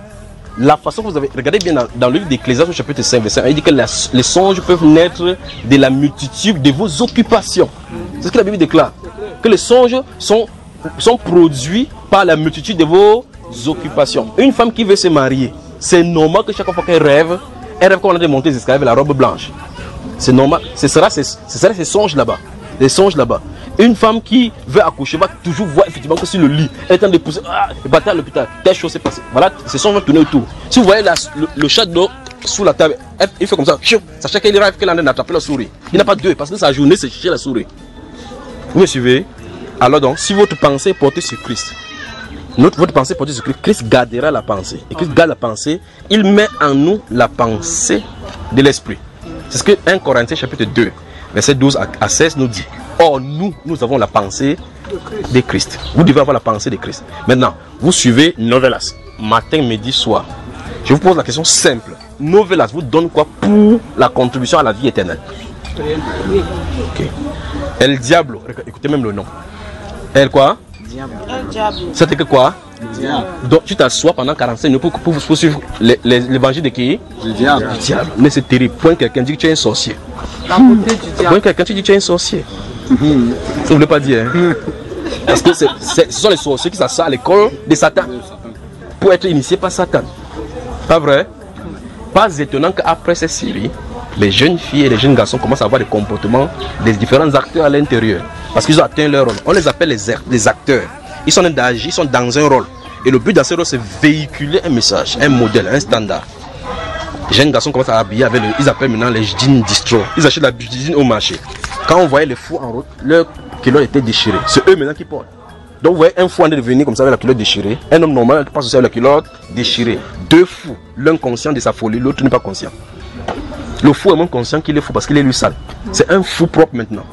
la façon que vous avez, regardez bien dans le livre d'Ecclésiaste chapitre 5, verset 1, il dit que les songes peuvent naître de la multitude de vos occupations. C'est ce que la Bible déclare. Que les songes sont produits par la multitude de vos occupations. Une femme qui veut se marier, c'est normal que chaque fois qu'elle rêve qu'on a monté les escaliers avec la robe blanche. C'est normal. Ce sera ces songes là-bas. Les songes là-bas. Une femme qui veut accoucher va toujours voir effectivement que sur le lit, elle est en train de pousser, et partir à l'hôpital, telle chose s'est passée. Voilà, c'est son tourner autour. Si vous voyez le chat d'eau sous la table, il fait comme ça, sachez qu'il rêve qu'elle en a attrapé la souris. Il n'a pas deux, parce que sa journée c'est chercher la souris. Vous me suivez? Alors donc, si votre pensée est portée sur Christ, votre pensée est portée sur Christ, Christ gardera la pensée. Et Christ garde la pensée, il met en nous la pensée de l'esprit. C'est ce que 1 Corinthiens chapitre 2, verset 12 à 16 nous dit. Or, nous avons la pensée de Christ. Vous devez avoir la pensée de Christ. Maintenant, vous suivez Novelas, matin, midi, soir. Je vous pose la question simple. Novelas vous donne quoi pour la contribution à la vie éternelle? Ok. El Diablo, écoutez même le nom. El quoi? Diablo. C'était que quoi? Diable. Donc tu t'assois pendant 45 minutes pour suivre l'évangile de qui? Du diable. Du diable. Mais c'est terrible. Point quelqu'un dit que tu es un sorcier. Point quelqu'un dit que tu es un sorcier. Ça ne voulait pas dire. Hein? Parce que ce sont les sorciers qui s'assoient à l'école de Satan pour être initiés par Satan. Pas vrai? Pas étonnant qu'après cette série, les jeunes filles et les jeunes garçons commencent à avoir des comportements des différents acteurs à l'intérieur. Parce qu'ils ont atteint leur rôle. On les appelle les acteurs. Ils sont d'agir, ils sont dans un rôle. Et le but dans ce rôle, c'est véhiculer un message, un modèle, un standard. Les jeunes garçons commencent à habiller avec ils appellent maintenant les jeans distro. Ils achètent la jeans au marché. Quand on voyait les fous en route, leur culotte était déchirée. C'est eux maintenant qui portent. Donc vous voyez un fou en train de venir comme ça avec la culotte déchirée. Un homme normal qui passe aussi avec la culotte déchirée. Deux fous, l'un conscient de sa folie, l'autre n'est pas conscient. Le fou est moins conscient qu'il est fou parce qu'il est lui sale. C'est un fou propre maintenant.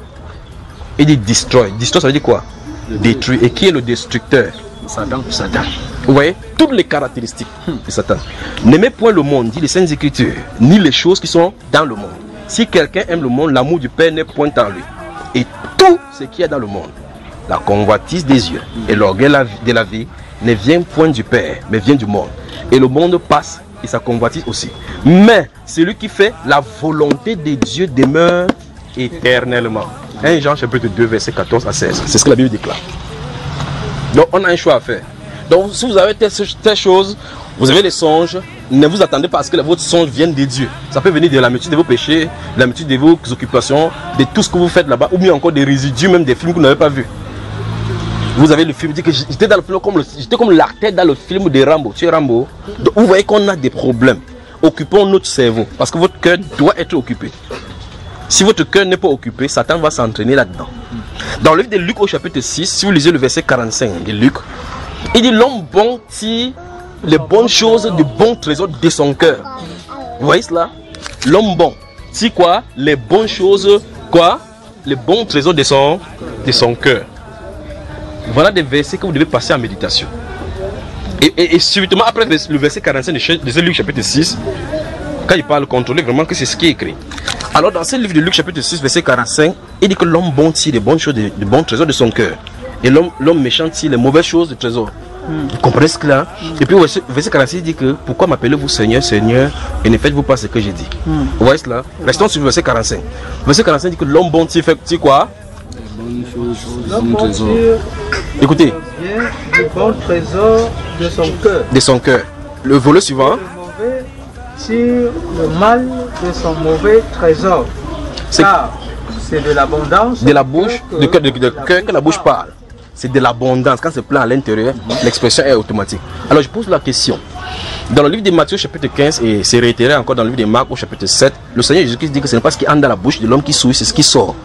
Il dit destroy. Destroy ça veut dire quoi? Détruit. Et qui est le destructeur? Satan. Satan. Vous voyez toutes les caractéristiques de Satan. N'aimez point le monde, dit les Saintes Écritures, ni les choses qui sont dans le monde. Si quelqu'un aime le monde, l'amour du Père n'est point en lui. Et tout ce qui est dans le monde, la convoitise des yeux et l'orgueil de la vie, ne vient point du Père, mais vient du monde. Et le monde passe et sa convoitise aussi. Mais celui qui fait la volonté de Dieu demeure éternellement. 1 Jean chapitre 2 verset 14 à 16. C'est ce que la Bible déclare. Donc on a un choix à faire. Donc si vous avez telle chose, vous avez les songes, ne vous attendez pas à ce que votre songe vienne de Dieu. Ça peut venir de la multitude de vos péchés, de la multitude de vos occupations, de tout ce que vous faites là-bas, ou bien encore des résidus, même des films que vous n'avez pas vus. Vous avez le film, dit que j'étais dans le film j'étais comme l'acteur dans le film de Rambo. Tu es Rambo. Donc vous voyez qu'on a des problèmes. Occupons notre cerveau, parce que votre cœur doit être occupé. Si votre cœur n'est pas occupé, Satan va s'entraîner là-dedans. Dans le livre de Luc au chapitre 6, si vous lisez le verset 45 de Luc, il dit l'homme bon tire les bonnes choses du bon trésor de son cœur. Vous voyez cela? L'homme bon tire quoi? Les bonnes choses, quoi? Les bons trésors de son cœur. Voilà des versets que vous devez passer en méditation. Et subitement après le verset 45 de Luc chapitre 6, quand il parle, contrôler vraiment que c'est ce qui est écrit. Alors dans ce livre de Luc chapitre 6 verset 45, il dit que l'homme bon tire les bonnes choses du bon trésor de son cœur. Et l'homme méchant tire les mauvaises choses du trésor. Vous comprenez ce que là? Et puis verset 46 dit que pourquoi m'appelez-vous Seigneur, Seigneur, et ne faites-vous pas ce que j'ai dit? Vous voyez cela? Restons sur le verset 45. Verset 45 dit que l'homme bon tire quoi?
L'homme bon tire
écoutez.
Le bon trésor de son cœur.
De son cœur. Le volet suivant.
Le mauvais tire le mal de son mauvais trésor. Car c'est de l'abondance.
De la bouche, de cœur que la bouche parle. C'est de l'abondance. Quand c'est plein à l'intérieur, l'expression est automatique. Alors je pose la question. Dans le livre de Matthieu chapitre 15, et c'est réitéré encore dans le livre de Marc au chapitre 7, le Seigneur Jésus-Christ dit que ce n'est pas ce qui entre dans la bouche de l'homme qui sourit, c'est ce qui sort.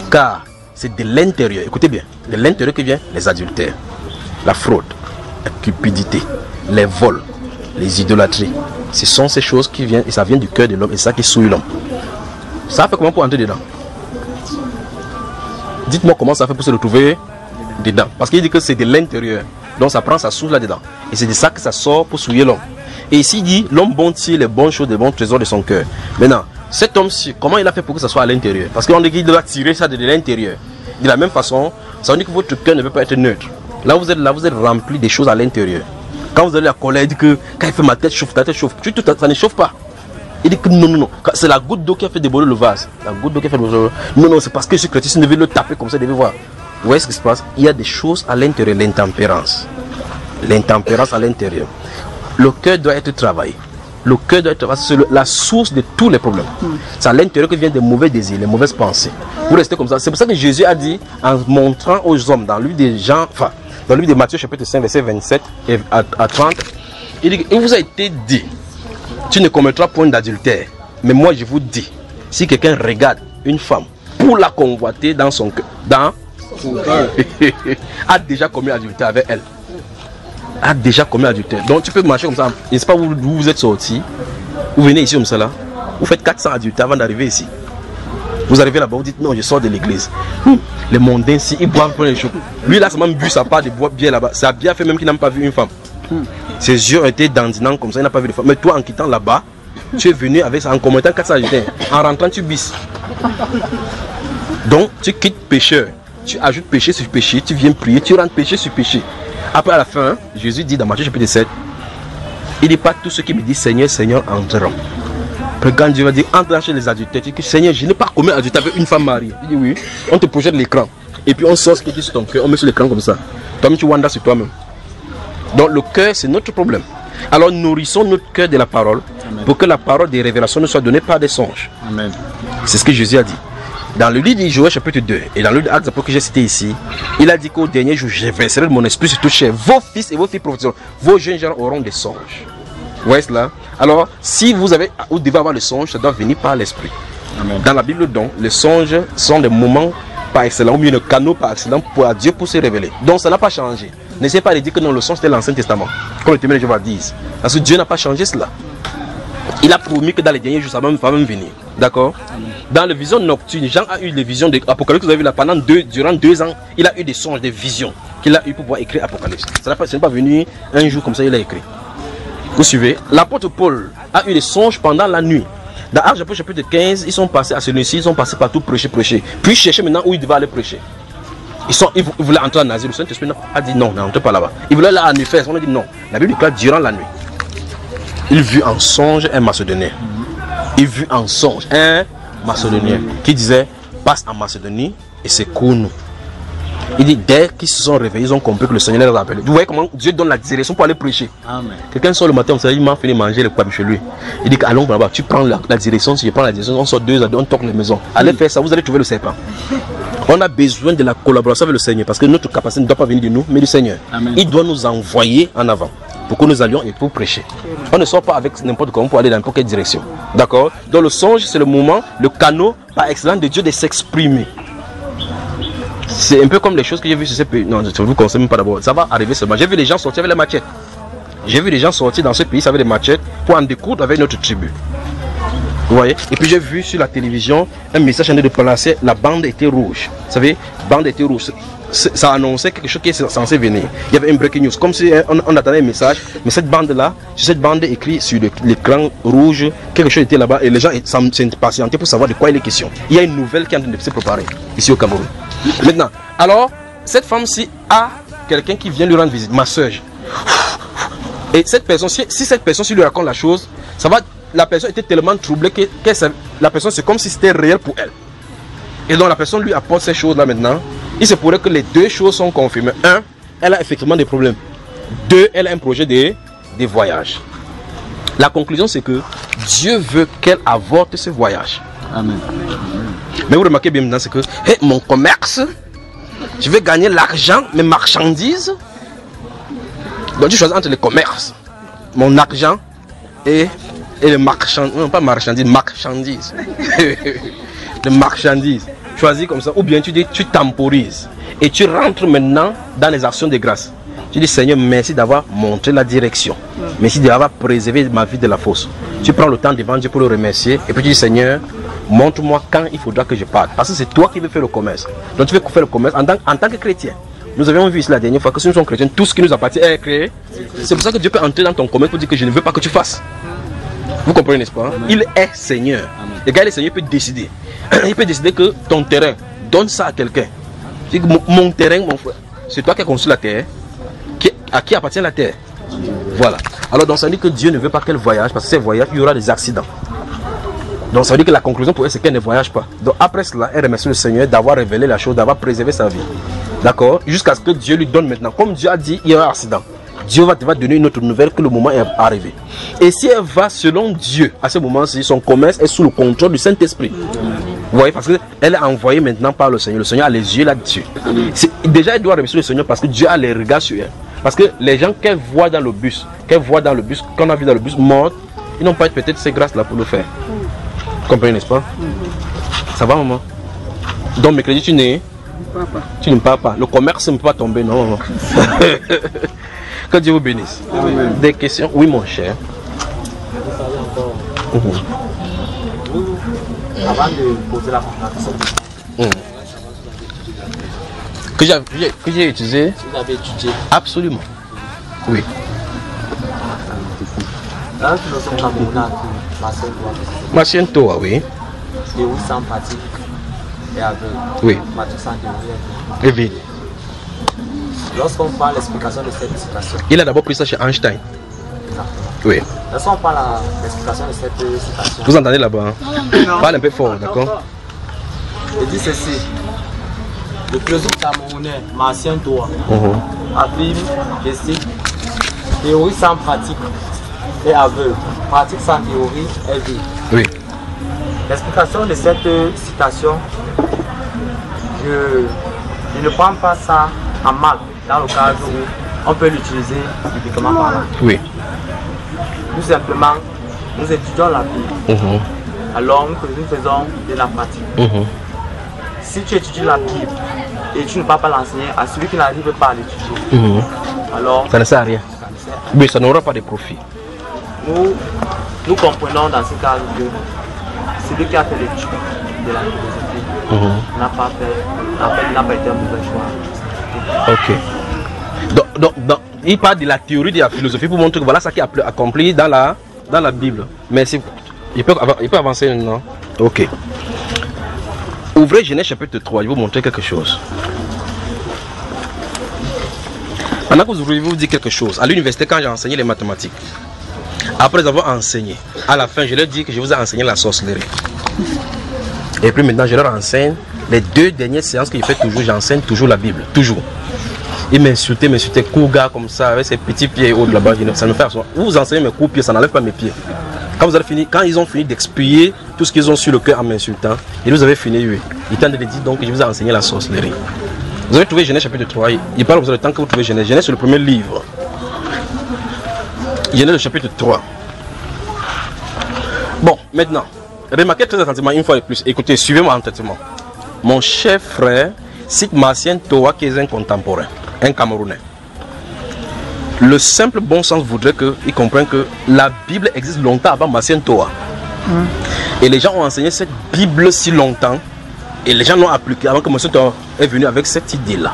Car c'est de l'intérieur, écoutez bien, de l'intérieur que vient les adultères, la fraude, la cupidité, les vols, les idolâtries. Ce sont ces choses qui viennent, et ça vient du cœur de l'homme, et c'est ça qui souille l'homme. Ça fait comment pour entrer dedans? Dites-moi comment ça fait pour se retrouver dedans. Parce qu'il dit que c'est de l'intérieur. Donc ça prend, ça souffle là-dedans. Et c'est de ça que ça sort pour souiller l'homme. Et ici il dit, l'homme bon tire les bonnes choses, les bons trésors de son cœur. Maintenant, cet homme-ci, comment il a fait pour que ça soit à l'intérieur? Parce qu'on dit qu'il doit tirer ça de l'intérieur. De la même façon, ça veut dire que votre cœur ne peut pas être neutre. Là, vous êtes rempli des choses à l'intérieur. Quand vous avez la colère, il dit que quand il fait ma tête chauffe, ta tête chauffe. Ça ne chauffe pas. Il dit que non. C'est la goutte d'eau qui a fait déborder le vase. La goutte d'eau qui a fait déborder le vase. Non, c'est parce que je suis chrétien, vous devez le taper comme ça, vous devez voir. Vous voyez ce qui se passe? Il y a des choses à l'intérieur, l'intempérance. L'intempérance à l'intérieur. Le cœur doit être travaillé. Le cœur doit être, c'est la source de tous les problèmes. C'est à l'intérieur que viennent des mauvais désirs, les mauvaises pensées. Vous restez comme ça. C'est pour ça que Jésus a dit, en montrant aux hommes, dans le livre des gens, enfin, dans le livre de Matthieu, chapitre 5, verset 27 et à 30, il dit, il vous a été dit, tu ne commettras point d'adultère. Mais moi, je vous dis, si quelqu'un regarde une femme pour la convoiter dans son cœur, a déjà commis adultère avec elle. A déjà commis adultère. Donc tu peux marcher comme ça. N'est-ce pas où vous êtes sorti? Vous venez ici comme ça là. Vous faites 400 adultères avant d'arriver ici. Vous arrivez là-bas, vous dites non, je sors de l'église. Les mondains ici, ils boivent pour les choses. Lui là, ça m'a bu sa part de boire bien là-bas. Ça a bien fait même qu'il n'a pas vu une femme. Ses yeux ont été dandinants comme ça, il n'a pas vu de femme. Mais toi, en quittant là-bas, tu es venu avec ça, en commentant 400 adultères. En rentrant, tu bisses. Donc tu quittes pécheur. Tu ajoutes péché sur péché, tu viens prier, tu rentres péché sur péché. Après à la fin, Jésus dit dans Matthieu chapitre 7, il dit pas tous ceux qui me disent Seigneur, Seigneur entreront. Puis quand Dieu va dire entre chez les adultères, tu dis Seigneur, je n'ai pas commis adultère avec une femme mariée. Il dit oui, on te projette l'écran. Et puis on sort ce qui est sur ton cœur, on met sur l'écran comme ça. Toi-même tu wandas sur toi-même. Donc le cœur c'est notre problème. Alors nourrissons notre cœur de la parole. Amen. Pour que la parole des révélations ne soit donnée par des songes. Amen. C'est ce que Jésus a dit. Dans le livre de Joël chapitre 2 et dans le livre d'Actes que j'ai cité ici, il a dit qu'au dernier jour, je verserai de mon esprit sur tout chair. Vos fils et vos filles prophétiseront. Vos jeunes gens auront des songes. Vous voyez cela? Alors, si vous devez avoir le songe, ça doit venir par l'esprit. Dans la Bible, donc, les songes sont des moments par excellence, ou mieux le canot par excellence pour Dieu pour se révéler. Donc, ça n'a pas changé. N'essayez pas de dire que non, le songe c'était l'Ancien Testament. Comme le témoin de Jéhovah disent. Parce que Dieu n'a pas changé cela. Il a promis que dans les derniers jours, ça va même venir. D'accord? Dans les visions nocturnes, Jean a eu les visions de Apocalypse. Vous avez vu là, durant 2 ans, il a eu des songes, des visions qu'il a eu pour pouvoir écrire Apocalypse. Ce n'est pas venu un jour comme ça, il a écrit. Vous suivez? L'apôtre Paul a eu des songes pendant la nuit. Dans Actes chapitre 15, ils sont passés à celui-ci, ils sont passés partout prêcher. Puis chercher maintenant où ils devaient aller prêcher. Ils voulaient entrer en Asie. Le Saint-Esprit a dit non, n'entrez pas là-bas. Ils voulaient aller en Éphèse. On a dit non. La Bible déclare durant la nuit. Il vit en songe un Macédonien. Il vit en songe un Macédonien qui disait passe en Macédonie et secoue-nous. Il dit dès qu'ils se sont réveillés, ils ont compris que le Seigneur les a appelés. Vous voyez comment Dieu donne la direction pour aller prêcher. Quelqu'un sort le matin, on il m'a fait manger le poivre chez lui. Il dit allons là-bas, tu prends la direction, si je prends la direction, on sort 2 à 2, on toque les maisons. Allez faire ça, vous allez trouver le serpent. On a besoin de la collaboration avec le Seigneur parce que notre capacité ne doit pas venir de nous, mais du Seigneur. Amen. Il doit nous envoyer en avant pour que nous allions et pour prêcher. On ne sort pas avec n'importe comment pour aller dans n'importe quelle direction. D'accord? Donc le songe, c'est le moment, le canot par excellence de Dieu de s'exprimer. C'est un peu comme les choses que j'ai vues sur ces pays. Non, je ne vous conseille même pas d'abord. Ça va arriver seulement. J'ai vu les gens sortir avec les machettes. J'ai vu les gens sortir dans ce pays avec des machettes pour en découdre avec notre tribu. Vous voyez? Et puis j'ai vu sur la télévision un message en train de placer, la bande était rouge. Vous savez, bande était rouge. Ça annonçait quelque chose qui est censé venir. Il y avait un breaking news, comme si on attendait un message. Mais cette bande-là, sur cette bande écrit sur l'écran rouge, quelque chose était là-bas et les gens s'impatientaient pour savoir de quoi il est question. Il y a une nouvelle qui est en train de se préparer ici au Cameroun. Maintenant, alors, cette femme-ci a quelqu'un qui vient lui rendre visite, ma soeur. Et cette personne, si cette personne lui raconte la chose, ça va. La personne était tellement troublée que la personne, c'est comme si c'était réel pour elle. Et donc la personne lui apporte ces choses-là maintenant. Il se pourrait que les 2 choses sont confirmées. 1, elle a effectivement des problèmes. 2, elle a un projet de voyage. La conclusion, c'est que Dieu veut qu'elle avorte ce voyage. Amen. Mais vous remarquez bien maintenant, c'est que mon commerce, je vais gagner l'argent, mes marchandises. Donc tu choisis entre les commerces, mon argent et les marchandises, non pas marchandises, marchandises. Les marchandises. Choisis comme ça. Ou bien tu dis, tu temporises. Et tu rentres maintenant dans les actions de grâce. Tu dis, Seigneur, merci d'avoir montré la direction. Merci d'avoir préservé ma vie de la fosse. Tu prends le temps devant Dieu pour le remercier. Et puis tu dis, Seigneur, montre-moi quand il faudra que je parte. Parce que c'est toi qui veux faire le commerce. Donc tu veux faire le commerce en tant que chrétien. Nous avions vu ici la dernière fois que si nous sommes chrétiens, tout ce qui nous appartient est créé. C'est pour ça que Dieu peut entrer dans ton commerce pour dire que je ne veux pas que tu fasses. Vous comprenez, n'est-ce pas? Amen. Il est Seigneur. Amen. Le gars, le Seigneur peut décider. Il peut décider que ton terrain, donne ça à quelqu'un. Mon terrain, mon frère, c'est toi qui as construit la terre. À qui appartient la terre? Voilà. Alors, donc, ça veut dire que Dieu ne veut pas qu'elle voyage, parce que ces voyages, il y aura des accidents. Donc, ça veut dire que la conclusion pour elle, c'est qu'elle ne voyage pas. Donc, après cela, elle remercie le Seigneur d'avoir révélé la chose, d'avoir préservé sa vie. D'accord? Jusqu'à ce que Dieu lui donne maintenant. Comme Dieu a dit, il y aura un accident. Dieu va te donner une autre nouvelle que le moment est arrivé. Et si elle va selon Dieu, à ce moment-ci, son commerce est sous le contrôle du Saint-Esprit. Vous voyez, parce qu'elle est envoyée maintenant par le Seigneur. Le Seigneur a les yeux là-dessus. Déjà, elle doit remercier le Seigneur parce que Dieu a les regards sur elle. Parce que les gens qu'elle voit dans le bus, qu'on a vu dans le bus morte, ils n'ont pas peut-être ces grâces-là pour le faire. Vous comprenez, n'est-ce pas? Ça va, maman? Donc, mercredi, tu n'es? Tu ne pars pas. Le commerce ne peut pas tomber, non. Que Dieu vous bénisse. Amen. Des questions? Oui, mon cher.
Avant de poser la conversation.
Que j'ai utilisé?
Vous avez étudié?
Absolument. Oui.
Là, nous sommes camerounais,
Macien Toa, oui.
Théorie sans pratique et aveugle.
Oui.
Pratique sans théorie.
Et vide.
Lorsqu'on parle de l'explication de cette citation.
Il a d'abord pris ça chez Einstein.
Exactement.
Oui.
Lorsqu'on parle de l'explication de cette citation.
Vous entendez là-bas? Hein? Parle un peu fort, d'accord?
Je dis ceci. Le philosophe camerounais Macien Toa affirme que si théorie sans pratique est aveugle, pratique sans théorie est vide.
Oui.
L'explication de cette citation, je ne prends pas ça en mal dans le cas où on peut l'utiliser typiquement parlant.
Oui.
Tout simplement, nous étudions la Bible. Alors nous faisons de la pratique. Si tu étudies la Bible et tu ne peux pas l'enseigner à celui qui n'arrive pas à l'étudier, alors
ça ne sert à rien. Mais ça n'aura pas de profit.
Nous comprenons dans ce cas que celui qui a fait l'étude de la philosophie n'a pas été un mauvais choix.
Ok. Donc, il parle de la théorie de la philosophie pour montrer que voilà ça qui est accompli dans la Bible. Mais il peut avancer maintenant. Ok. Ouvrez Genèse chapitre 3, je vais vous montrer quelque chose. Pendant que vous ouvrez, je vais vous dire quelque chose. À l'université, quand j'ai enseigné les mathématiques, après avoir enseigné, à la fin, je leur dis que je vous ai enseigné la sorcellerie. Et puis maintenant, je leur enseigne les 2 dernières séances que je fais toujours, j'enseigne toujours la Bible, toujours. Ils m'insultaient, coups comme ça, avec ces petits pieds hauts de là-bas, ça me fait asseoir. Vous enseignez mes coups pieds, ça n'enlève pas mes pieds. Quand ils ont fini d'expier tout ce qu'ils ont sur le cœur en m'insultant, et vous avez fini, oui. Ils tentent de dire donc que je vous ai enseigné la sorcellerie. Vous avez trouvé Genèse chapitre 3, il parle vous avez le temps que vous trouvez Genèse. Genèse c'est le premier livre. Genèse le chapitre 3. Bon, maintenant, remarquez très attentivement une fois de plus. Écoutez, suivez-moi attentivement. Mon cher frère cite Macien Toa qui est un contemporain, un Camerounais. Le simple bon sens voudrait qu'il comprenne que la Bible existe longtemps avant Macien Toa. Et les gens ont enseigné cette Bible si longtemps. Et les gens l'ont appliquée avant que Macien Toa est venu avec cette idée-là.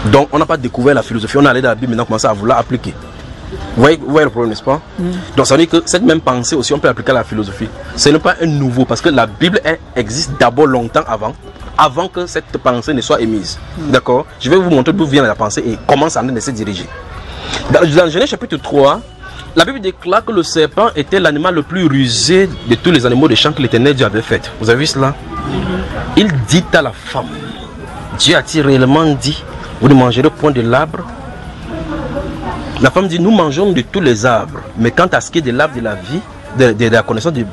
Donc on n'a pas découvert la philosophie, on est allé dans la Bible, maintenant on commence à vouloir appliquer. Vous voyez le problème, n'est-ce pas? Donc ça veut dire que cette même pensée aussi, on peut appliquer à la philosophie. Ce n'est pas un nouveau, parce que la Bible existe d'abord longtemps avant que cette pensée ne soit émise. D'accord? Je vais vous montrer d'où vient la pensée et comment ça en est de se diriger. Dans Genèse chapitre 3, la Bible déclare que le serpent était l'animal le plus rusé de tous les animaux des champs que l'Éternel Dieu avait fait. Vous avez vu cela? Il dit à la femme, Dieu a-t-il réellement dit, vous ne mangerez point de l'arbre? La femme dit, nous mangeons de tous les arbres, mais quant à ce qui est de l'arbre de la vie, de la connaissance du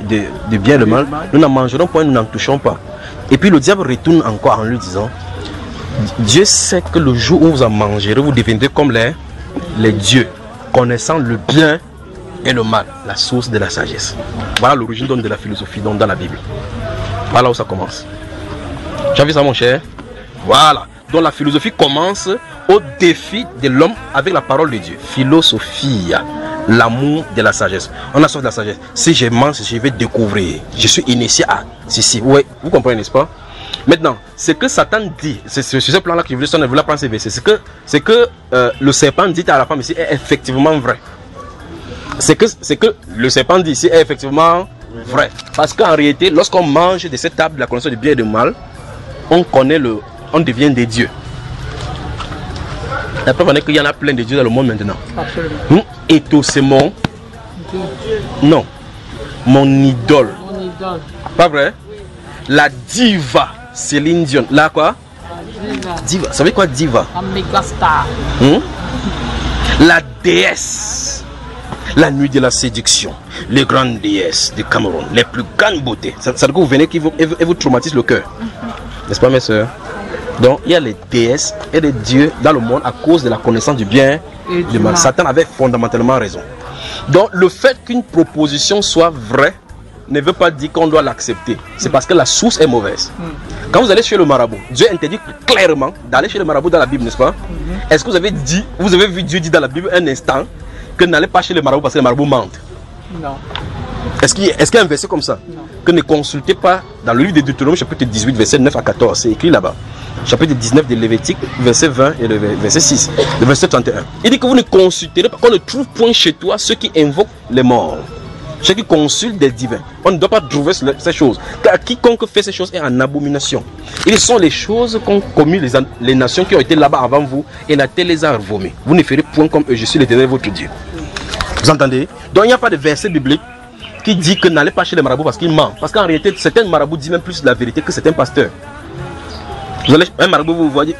bien et le mal, nous n'en mangerons point, nous n'en touchons pas. Et puis le diable retourne encore en lui disant, Dieu sait que le jour où vous en mangerez, vous deviendrez comme les dieux, connaissant le bien et le mal, la source de la sagesse. Voilà l'origine de la philosophie dans la Bible. Voilà où ça commence. Tu as vu ça, mon cher? Voilà. Donc la philosophie commence au défi de l'homme avec la parole de Dieu. Philosophie, l'amour de la sagesse. On a soif de la sagesse. Si je mange, je vais découvrir. Je suis initié à ceci. Oui, vous comprenez, n'est-ce pas? Maintenant, ce que Satan dit, c'est sur ce plan-là qu'il voulait prendre ces versets. C'est que le serpent dit à la femme ici est effectivement vrai. C'est que le serpent dit ici est effectivement vrai. Parce qu'en réalité, lorsqu'on mange de cette table de la connaissance du bien et du mal, on devient des dieux. La preuve est qu'il y en a plein de dieux dans le monde maintenant.
Absolument.
Et tout c'est mon... Non. Mon idole.
Mon idole.
Pas vrai? La diva, Céline Dion. Là quoi? Diva. Ça veut dire quoi diva?
Un méga star.
La déesse, la nuit de la séduction, les grandes déesses du Cameroun, les plus grandes beautés. Ça veut dire que vous venez qui vous traumatise le cœur. N'est-ce pas mes soeurs? Donc il y a les déesses et les dieux dans le monde à cause de la connaissance du bien et du mal. Satan avait fondamentalement raison. Donc le fait qu'une proposition soit vraie ne veut pas dire qu'on doit l'accepter. C'est parce que la source est mauvaise. Quand vous allez chez le marabout, Dieu interdit clairement d'aller chez le marabout dans la Bible, n'est-ce pas? Est-ce que vous avez vu Dieu dire dans la Bible un instant que n'allez pas chez le marabout parce que le marabout mente?
Non.
Est-ce qu'il y a un verset comme ça?
Non.
Que ne consultez pas dans le livre de Deutéronome chapitre 18 verset 9 à 14, c'est écrit là-bas. Chapitre 19 de Lévitique verset 20 et le verset 6, le verset 31. Il dit que vous ne consulterez pas, qu'on ne trouve point chez toi ceux qui invoquent les morts, ceux qui consultent des divins. On ne doit pas trouver ces choses, car quiconque fait ces choses est en abomination. Ils sont les choses qu'ont commis les nations qui ont été là-bas avant vous, et la terre les a vomées. Vous ne ferez point comme eux, je suis l'Éternel votre Dieu. Vous entendez? Donc il n'y a pas de verset biblique qui dit que n'allez pas chez les marabouts parce qu'ils mentent. Parce qu'en réalité, certains marabouts disent même plus la vérité que certains pasteurs. Vous allez, un marabout vous voyez,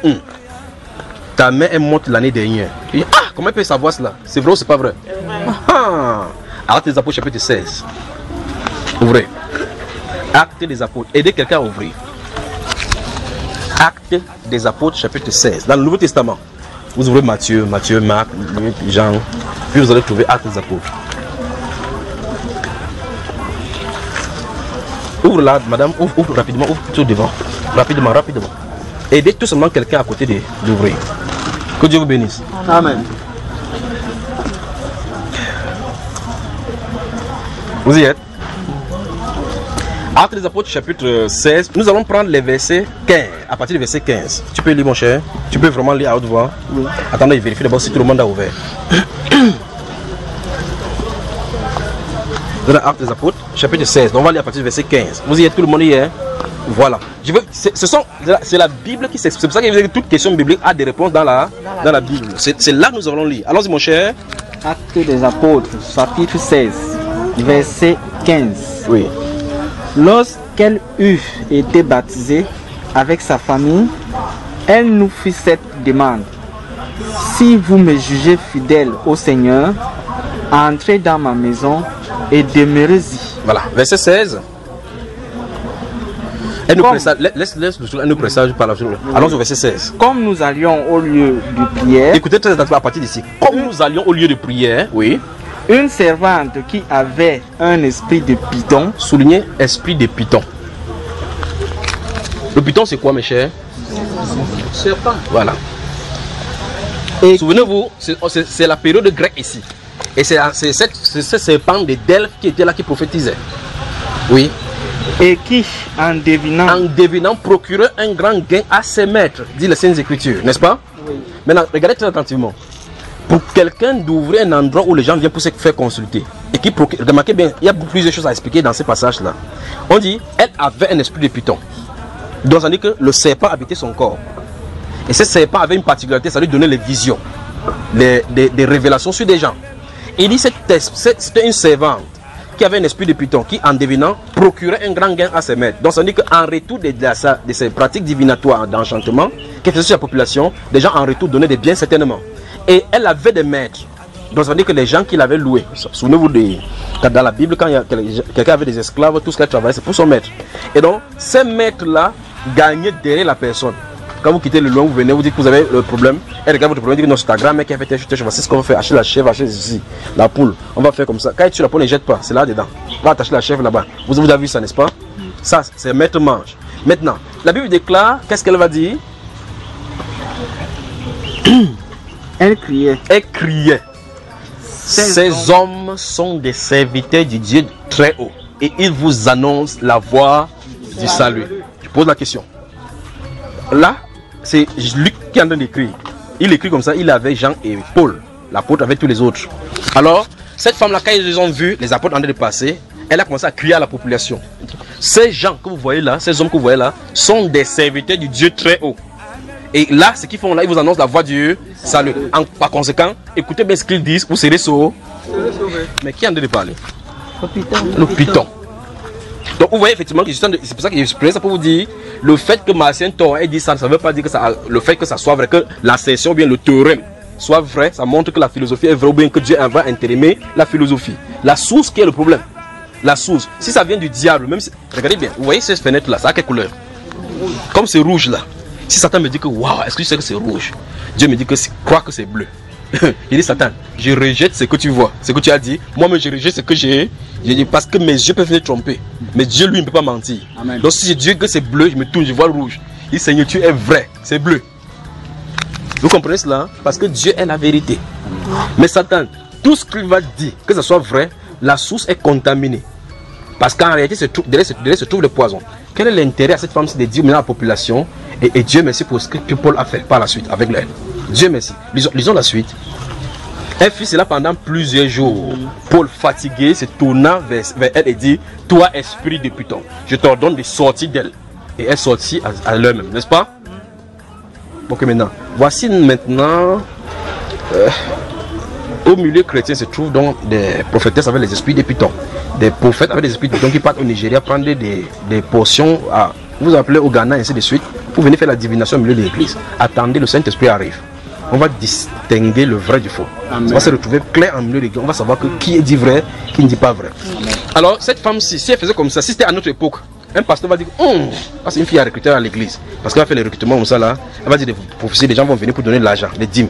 ta mère est morte l'année dernière. Il dit, ah, comment il peut savoir cela? C'est vrai ou c'est pas vrai? Actes des Apôtres chapitre 16. Ouvrez. Actes des Apôtres. Aidez quelqu'un à ouvrir. Actes des Apôtres chapitre 16. Dans le Nouveau Testament. Vous ouvrez Matthieu, Marc, Luc, Jean. Puis vous allez trouver Actes des Apôtres. Ouvre là, madame, ouvre rapidement, ouvre tout devant. Rapidement. Aidez tout seulement quelqu'un à côté d'ouvrir. Que Dieu vous bénisse.
Amen.
Vous y êtes? Actes des Apôtres chapitre 16, nous allons prendre les versets 15, à partir du verset 15. Tu peux lire mon cher? Tu peux vraiment lire à haute voix? Oui. Attendez, vérifie d'abord si tout le monde a ouvert. Actes des Apôtres chapitre 16, donc on va lire à partir du verset 15. Vous y êtes? Tout le monde y est? Voilà. C'est la Bible qui s'exprime. C'est pour ça que toute question biblique a des réponses dans la Bible. C'est là que nous allons lire. Allons-y mon cher.
Actes des Apôtres chapitre 16, verset 15.
Oui.
Lorsqu'elle eut été baptisée avec sa famille, elle nous fit cette demande. Si vous me jugez fidèle au Seigneur, entrez dans ma maison et demeurez-y.
Voilà, verset 16. Elle nous présage, elle nous présage par la journée. Allons au verset 16.
Comme nous allions au lieu de prière.
Écoutez très attentivement à partir d'ici. Comme nous allions au lieu de prière, oui.
Une servante qui avait un esprit de python.
Soulignez esprit de python. Le python c'est quoi mes chers?
Serpent.
Voilà. Et souvenez-vous, c'est la période grecque ici. Et c'est ce serpent de Delphes qui était là qui prophétisait. Oui.
Et qui, en devinant,
procurait un grand gain à ses maîtres, dit les Saintes Écritures, n'est-ce pas? Oui. Maintenant, regardez très attentivement. Pour quelqu'un d'ouvrir un endroit où les gens viennent pour se faire consulter, et qui procure, remarquez bien, il y a plusieurs choses à expliquer dans ces passages-là. On dit, elle avait un esprit de python. Donc, ça veut dire que le serpent habitait son corps. Et ce serpent avait une particularité, ça lui donnait les visions, des révélations sur des gens. Il dit, c'était une servante qui avait un esprit de python, qui en devinant procurait un grand gain à ses maîtres. Donc ça veut dire qu'en retour de ces pratiques divinatoires d'enchantement qui faisaient sur la population, des gens en retour donnaient des biens certainement. Et elle avait des maîtres. Donc ça veut dire que les gens qui l'avaient loué, souvenez-vous dans la Bible, quand quelqu'un avait des esclaves, tout ce qu'elle travaillait, c'est pour son maître. Et donc ces maîtres-là gagnaient derrière la personne. Quand vous quittez le loin, vous venez, vous dites que vous avez le problème. Elle regarde votre problème, dit que non, c'est ta grand-mère qui a fait tes choses. C'est ce qu'on va faire. Acheter la chèvre, acheter ici, la poule. On va faire comme ça. Quand tu la poule, ne jette pas. C'est là dedans. On va attacher la chèvre là-bas. Vous avez vu ça, n'est-ce pas? Ça, c'est maître mange. Maintenant, la Bible déclare, qu'est-ce qu'elle va dire?
Elle criait.
Elle criait. Ces hommes sont des serviteurs du Dieu très haut. Et ils vous annoncent la voie du salut. Je pose la question. Là, c'est Luc qui est en train d'écrire. Il écrit comme ça, il avait Jean et Paul, l'apôtre avec tous les autres. Alors, cette femme-là, quand ils ont vu les apôtres en train de passer, elle a commencé à crier à la population. Ces gens que vous voyez là, ces hommes que vous voyez là, sont des serviteurs du Dieu très haut. Et là, ce qu'ils font là, ils vous annoncent la voie du salut. Par conséquent, écoutez bien ce qu'ils disent, vous serez sauvés. Mais qui est en train de parler? Le python. Donc vous voyez effectivement que c'est pour ça que j'exprime ça pour vous dire, le fait que Martien Thor ait dit ça, ça ne veut pas dire que ça, le fait que ça soit vrai, que l'assertion ou bien le théorème soit vrai, ça montre que la philosophie est vraie ou bien que Dieu va intérimer la philosophie. La source qui est le problème. La source. Si ça vient du diable, même si... Regardez bien, vous voyez cette fenêtre là, ça a quelle couleur? Comme c'est rouge là. Si Satan me dit que waouh, est-ce que tu sais que c'est rouge? Dieu me dit que crois que c'est bleu. Il dit Satan, je rejette ce que tu vois, ce que tu as dit. Moi-même je rejette ce que j'ai dit parce que mes yeux peuvent venir tromper. Mais Dieu lui ne peut pas mentir. Amen. Donc si je dis que c'est bleu, je me tourne, je vois le rouge. Il dit Seigneur, tu es vrai, c'est bleu. Vous comprenez cela? Parce que Dieu est la vérité. Mais Satan, tout ce qu'il va dire, que ce soit vrai, la source est contaminée. Parce qu'en réalité, derrière se trouve le poison. Quel est l'intérêt à cette femme de dire maintenant à la population et Dieu merci pour ce que Paul a fait par la suite avec elle. Dieu merci. Lisons la suite. Elle fit cela pendant plusieurs jours. Paul, fatigué, se tourna vers elle et dit, toi esprit de Python, je t'ordonne de sortir d'elle. Et elle sortit à l'heure-même, n'est-ce pas? Ok, maintenant, voici maintenant, au milieu chrétien se trouvent donc des prophétesses avec les esprits de Python. Des prophètes avec des esprits de Python qui partent au Nigeria prendre des portions, vous appelez au Ghana, ainsi de suite, pour venir faire la divination au milieu de l'église. Attendez, le Saint-Esprit arrive. On va distinguer le vrai du faux. Amen. On va se retrouver clair en milieu de l'église. On va savoir que qui dit vrai, qui ne dit pas vrai. Amen. Alors, cette femme-ci, si elle faisait comme ça, si c'était à notre époque, un pasteur va dire, c'est une fille à recruter à l'église. Parce qu'elle va faire les recrutements comme ça là. Elle va dire des prophéties, les gens vont venir pour donner de l'argent, les dîmes.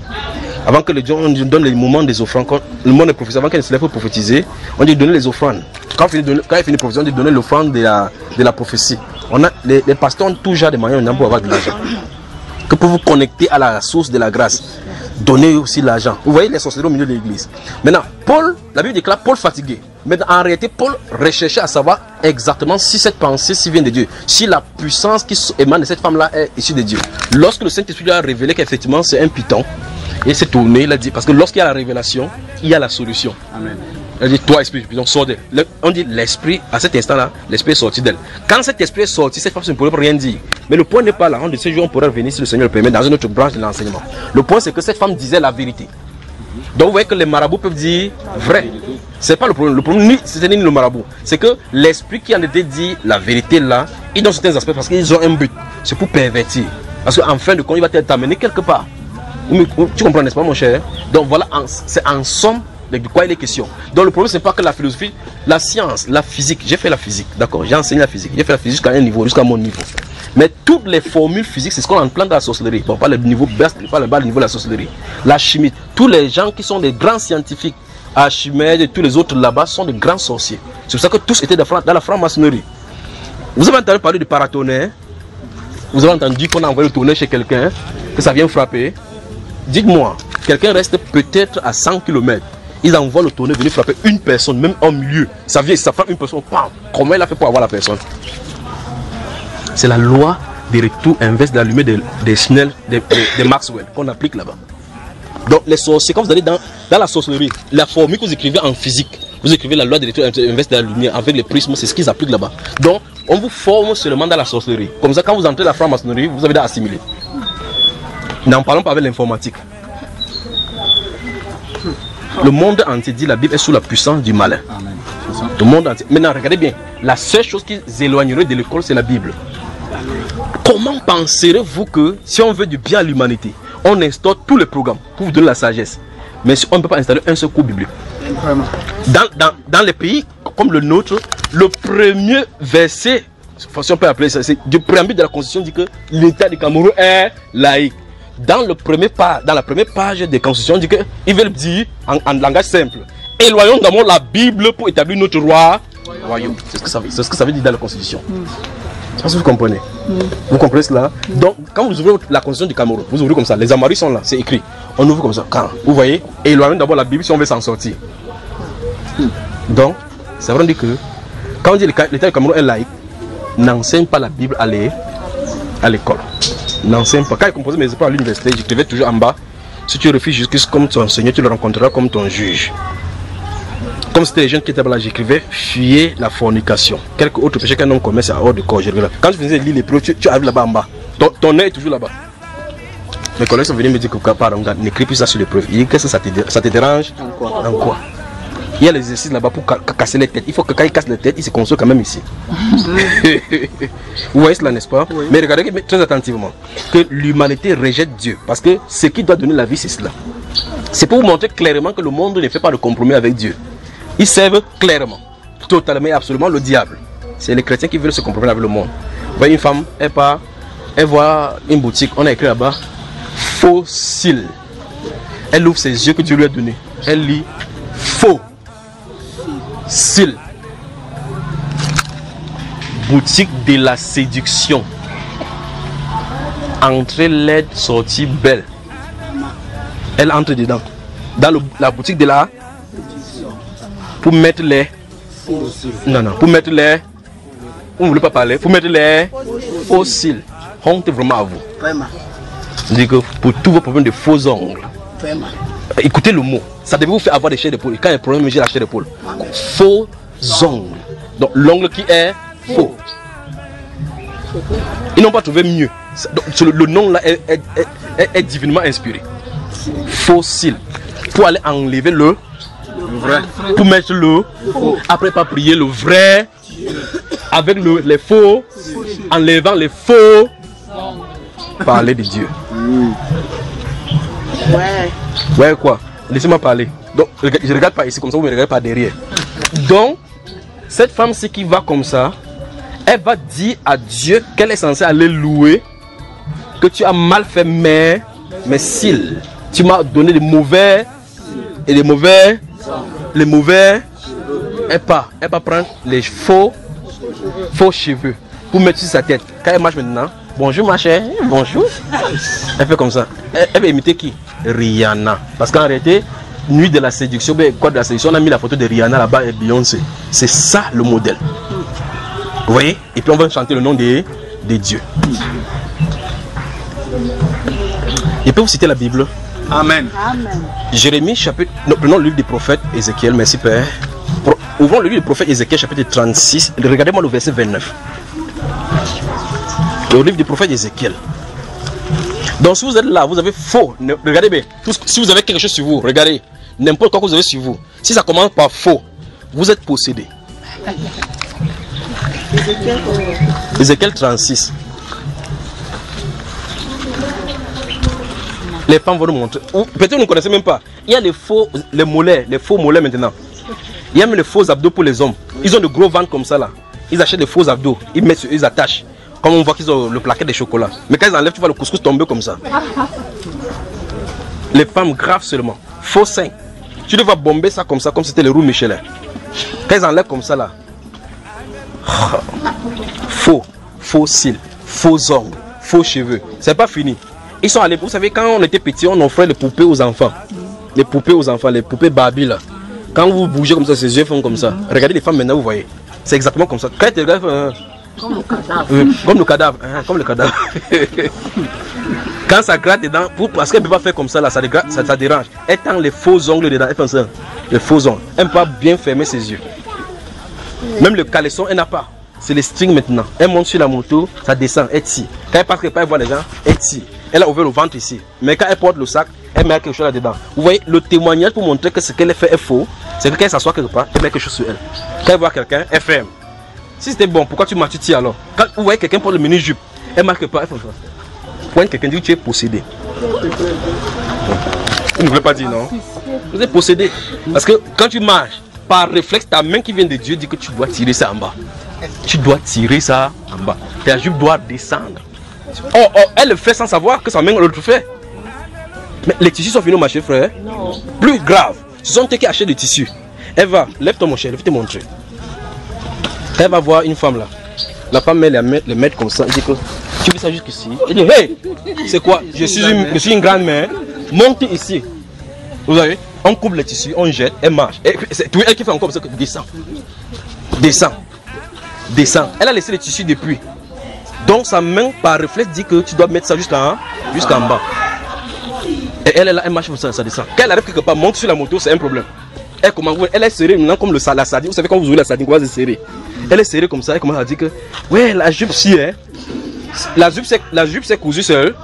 Avant que les gens donnent les moments des offrandes, quand le monde est prophétisé, avant qu'elle se lève pour prophétiser, on dit donner les offrandes. Quand elle finit de prophétiser, on dit donner l'offrande de la prophétie. On a, les pasteurs ont toujours des moyens pour avoir de l'argent. Que pour vous connecter à la source de la grâce, donnez aussi l'argent. Vous voyez les sorcelleries au milieu de l'église. Maintenant, Paul, la Bible déclare Paul fatigué. Mais en réalité, Paul recherchait à savoir exactement si cette pensée vient de Dieu. Si la puissance qui émane de cette femme-là est issue de Dieu. Lorsque le Saint-Esprit lui a révélé qu'effectivement c'est un python, il s'est tourné, il a dit, parce que lorsqu'il y a la révélation, il y a la solution. Amen. Il a dit, toi esprit, donc sors d'elle. On dit l'esprit, à cet instant-là, l'esprit est sorti d'elle. Quand cet esprit est sorti, cette femme ne pourrait rien dire. Mais le point n'est pas là. On de ces jours, on pourrait revenir si le Seigneur le permet dans une autre branche de l'enseignement. Le point, c'est que cette femme disait la vérité. Donc vous voyez que les marabouts peuvent dire vrai. C'est pas le problème. Le problème, c'est ni le marabout. C'est que l'esprit qui en était dit la vérité là, ils ont certains aspects parce qu'ils ont un but. C'est pour pervertir. Parce qu'en fin de compte, il va t'amener quelque part. Tu comprends, n'est-ce pas, mon cher? Donc voilà, c'est en somme de quoi il est question. Donc le problème, c'est pas que la philosophie, la science, la physique. J'ai fait la physique, d'accord? J'ai enseigné la physique. J'ai fait la physique jusqu'à un niveau, jusqu'à mon niveau. Mais toutes les formules physiques, c'est ce qu'on entend dans la sorcellerie. Bon, pas le niveau bas, pas le bas niveau de la sorcellerie. La chimie, tous les gens qui sont des grands scientifiques, Archimède et tous les autres là-bas sont de grands sorciers. C'est pour ça que tous étaient dans la franc-maçonnerie. Vous avez entendu parler du paratonnerre? Vous avez entendu qu'on a envoyé le tonnerre chez quelqu'un, que ça vient frapper? Dites-moi, quelqu'un reste peut-être à 100 km. Ils envoient le tonnerre venir frapper une personne, même au milieu. Ça frappe une personne. Comment il a fait pour avoir la personne? C'est la loi des retours inverses de la lumière des Snell, des Maxwell, qu'on applique là-bas. Donc les sorciers, quand vous allez dans la sorcellerie, la formule que vous écrivez en physique, vous écrivez la loi des retours inverses de la lumière avec les prismes, c'est ce qu'ils appliquent là-bas. Donc on vous forme seulement dans la sorcellerie. Comme ça, quand vous entrez dans la franc-maçonnerie, vous avez assimilé. N'en parlons pas avec l'informatique. Le monde entier dit la Bible est sous la puissance du malin. Amen. Le monde entier. Maintenant, regardez bien. La seule chose qui éloignerait de l'école, c'est la Bible. Comment penserez-vous que si on veut du bien à l'humanité, on instaure tous les programmes pour vous donner la sagesse, mais si on ne peut pas installer un seul cours biblique? Dans les pays comme le nôtre, le premier verset, si on peut appeler ça, c'est du préambule de la Constitution dit que l'État du Cameroun est laïque. Dans la première page de la Constitution, dit qu'ils veulent dire en langage simple, éloignons d'abord la Bible pour établir notre royaume. C'est ce que ça veut dire dans la Constitution. Je sais pas si vous comprenez. Vous comprenez cela? Donc, quand vous ouvrez la Constitution du Cameroun, vous ouvrez comme ça. Les amaris sont là, c'est écrit. On ouvre comme ça. Quand vous voyez, éloignons d'abord la Bible si on veut s'en sortir. Donc, ça veut dire que quand on dit l'État du Cameroun est laïque, n'enseigne pas la Bible à l'école. N'enseigne pas. Quand il composait mes épreuves à l'université, j'écrivais toujours en bas, si tu refuses justice comme ton Seigneur, tu le rencontreras comme ton juge. Comme c'était les jeunes qui étaient là, j'écrivais fuyez la fornication. Quelque autre péché qu'un homme commet, c'est hors de corps. Quand je faisais lire les preuves, tu arrives là-bas en bas. Ton œil est toujours là-bas. Mes collègues sont venus me dire que pardon, n'écris plus ça sur les preuves. Il dit qu'est-ce que ça te dérange? En quoi? Il y a les exercices là-bas pour casser les têtes. Il faut que quand il casse les têtes, il se console quand même ici. Vous voyez cela, n'est-ce pas? Oui. Mais regardez très attentivement que l'humanité rejette Dieu. Parce que ce qui doit donner la vie, c'est cela. C'est pour vous montrer clairement que le monde ne fait pas de compromis avec Dieu. Ils servent clairement, totalement et absolument le diable. C'est les chrétiens qui veulent se compromettre avec le monde. Vous voyez une femme, elle voit une boutique, on a écrit là-bas fossile. Elle ouvre ses yeux que Dieu lui a donné. Elle lit faux. Sil. Boutique de la séduction. Entrée laide, sortie belle. Elle entre dedans. Dans la boutique de la... Pour mettre les... Non, pour mettre les... Vous ne voulez pas parler? Pour mettre les... Fossiles. Honte vraiment à vous.
Vraiment.
Je dis que pour tous vos problèmes de faux ongles.
Vraiment.
Écoutez le mot. Ça devait vous faire avoir des chairs d'épaule. Quand il y a un problème, j'ai la chair d'épaule. Faux ongles. Donc l'ongle qui est faux. Ils n'ont pas trouvé mieux. Donc, le nom là est divinement inspiré. Fossile. Pour aller enlever le vrai. Pour mettre le faux. Après pas prier le vrai. Avec les faux. Enlevant les faux. Parler de Dieu. Ouais quoi. Laissez-moi parler. Donc je regarde pas ici comme ça, vous me regardez pas derrière. Donc cette femme-ci qui va comme ça, elle va dire à Dieu qu'elle est censée aller louer, que tu as mal fait mes cils. Tu m'as donné des mauvais et les mauvais. Elle va prendre les faux cheveux pour mettre sur sa tête. Quand elle marche maintenant, bonjour ma chère, bonjour. Elle fait comme ça. Elle va imiter qui? Rihanna. Parce qu'en réalité, nuit de la séduction, quoi de la séduction, on a mis la photo de Rihanna là-bas et Beyoncé. C'est ça le modèle. Vous voyez? Et puis on va chanter le nom de Dieu. Je peux vous citer la Bible?
Amen.
Jérémie chapitre... Non, prenons le livre du prophète Ézéchiel, merci Père. Ouvrons le livre du prophète Ézéchiel chapitre 36. Regardez-moi le verset 29. Le livre du prophète Ézéchiel. Donc si vous êtes là, vous avez faux. Regardez bien. Si vous avez quelque chose sur vous, regardez. N'importe quoi que vous avez sur vous. Si ça commence par faux, vous êtes possédé. Ézéchiel 36. Les femmes vont nous montrer. Peut-être vous ne connaissez même pas. Il y a les faux mollets maintenant. Il y a même les faux abdos pour les hommes. Ils ont de gros ventres comme ça là. Ils achètent des faux abdos. Ils mettent sur eux, ils attachent. Comme on voit qu'ils ont le plaquet de chocolat. Mais quand ils enlèvent, tu vois le couscous tomber comme ça. Les femmes graves seulement. Faux seins. Tu devais bomber ça comme ça, comme c'était les roues Michelin. Quand ils enlèvent comme ça là. Faux cils, faux ongles, faux cheveux. C'est pas fini. Ils sont allés, vous savez, quand on était petit, on offrait les poupées aux enfants. Les poupées aux enfants, les poupées Barbie là. Quand vous bougez comme ça, ses yeux font comme ça. Regardez les femmes maintenant, vous voyez. C'est exactement comme ça. Quand tu regardes, comme le cadavre. Comme le cadavre. Comme le cadavre. Quand ça gratte dedans, parce qu'elle ne peut pas faire comme ça, là, ça dérange. Elle tend les faux ongles dedans. Elle fait ça. Les faux ongles. Elle ne peut pas bien fermer ses yeux. Même le caleçon, elle n'a pas. C'est les strings maintenant. Elle monte sur la moto, ça descend, elle tire. Quand elle passe quelque part, elle voit les gens, elle tire. Elle a ouvert le ventre ici. Mais quand elle porte le sac, elle met quelque chose là-dedans. Vous voyez, le témoignage pour montrer que ce qu'elle fait est faux, c'est que quand elle s'assoit quelque part, elle met quelque chose sur elle. Quand elle voit quelqu'un, elle ferme. Si c'était bon, pourquoi tu marches, tu tires alors? Quand vous voyez quelqu'un porte le mini-jupe, elle marque pas, elle fait ça. Quand quelqu'un dit que tu es possédé. Vous ne voulez pas dire non? Vous êtes possédé. Parce que quand tu marches, par réflexe, ta main qui vient de Dieu dit que tu dois tirer ça en bas. Tu dois tirer ça en bas. Ta jupe doit descendre. Oh, elle le fait sans savoir que sa main le fait. Mais les tissus sont finis au marché, frère. Non. Plus grave, ce sont eux qui achètent des tissus. Elle va, lève-toi mon cher, je vais te montrer. Elle va voir une femme là. La femme met les mettre comme ça. Elle dit que tu veux ça jusqu'ici. Elle dit hey, c'est quoi? Je suis une grande mère. Monte ici. Vous voyez? On coupe les tissus, on jette, elle marche. C'est elle qui fait encore comme ça. Descend. Elle a laissé les tissus depuis. Donc sa main par réflexe dit que tu dois mettre ça jusqu'en bas. Et elle est là, elle marche comme ça, ça descend. Quand elle arrive quelque part, monte sur la moto, c'est un problème. Elle est serrée maintenant comme la sardine. Vous savez quand vous ouvrez la sardine, quoi, c'est serré. Elle est serrée comme ça, elle commence à dire que ouais, la jupe si hein. La jupe c'est cousu seule.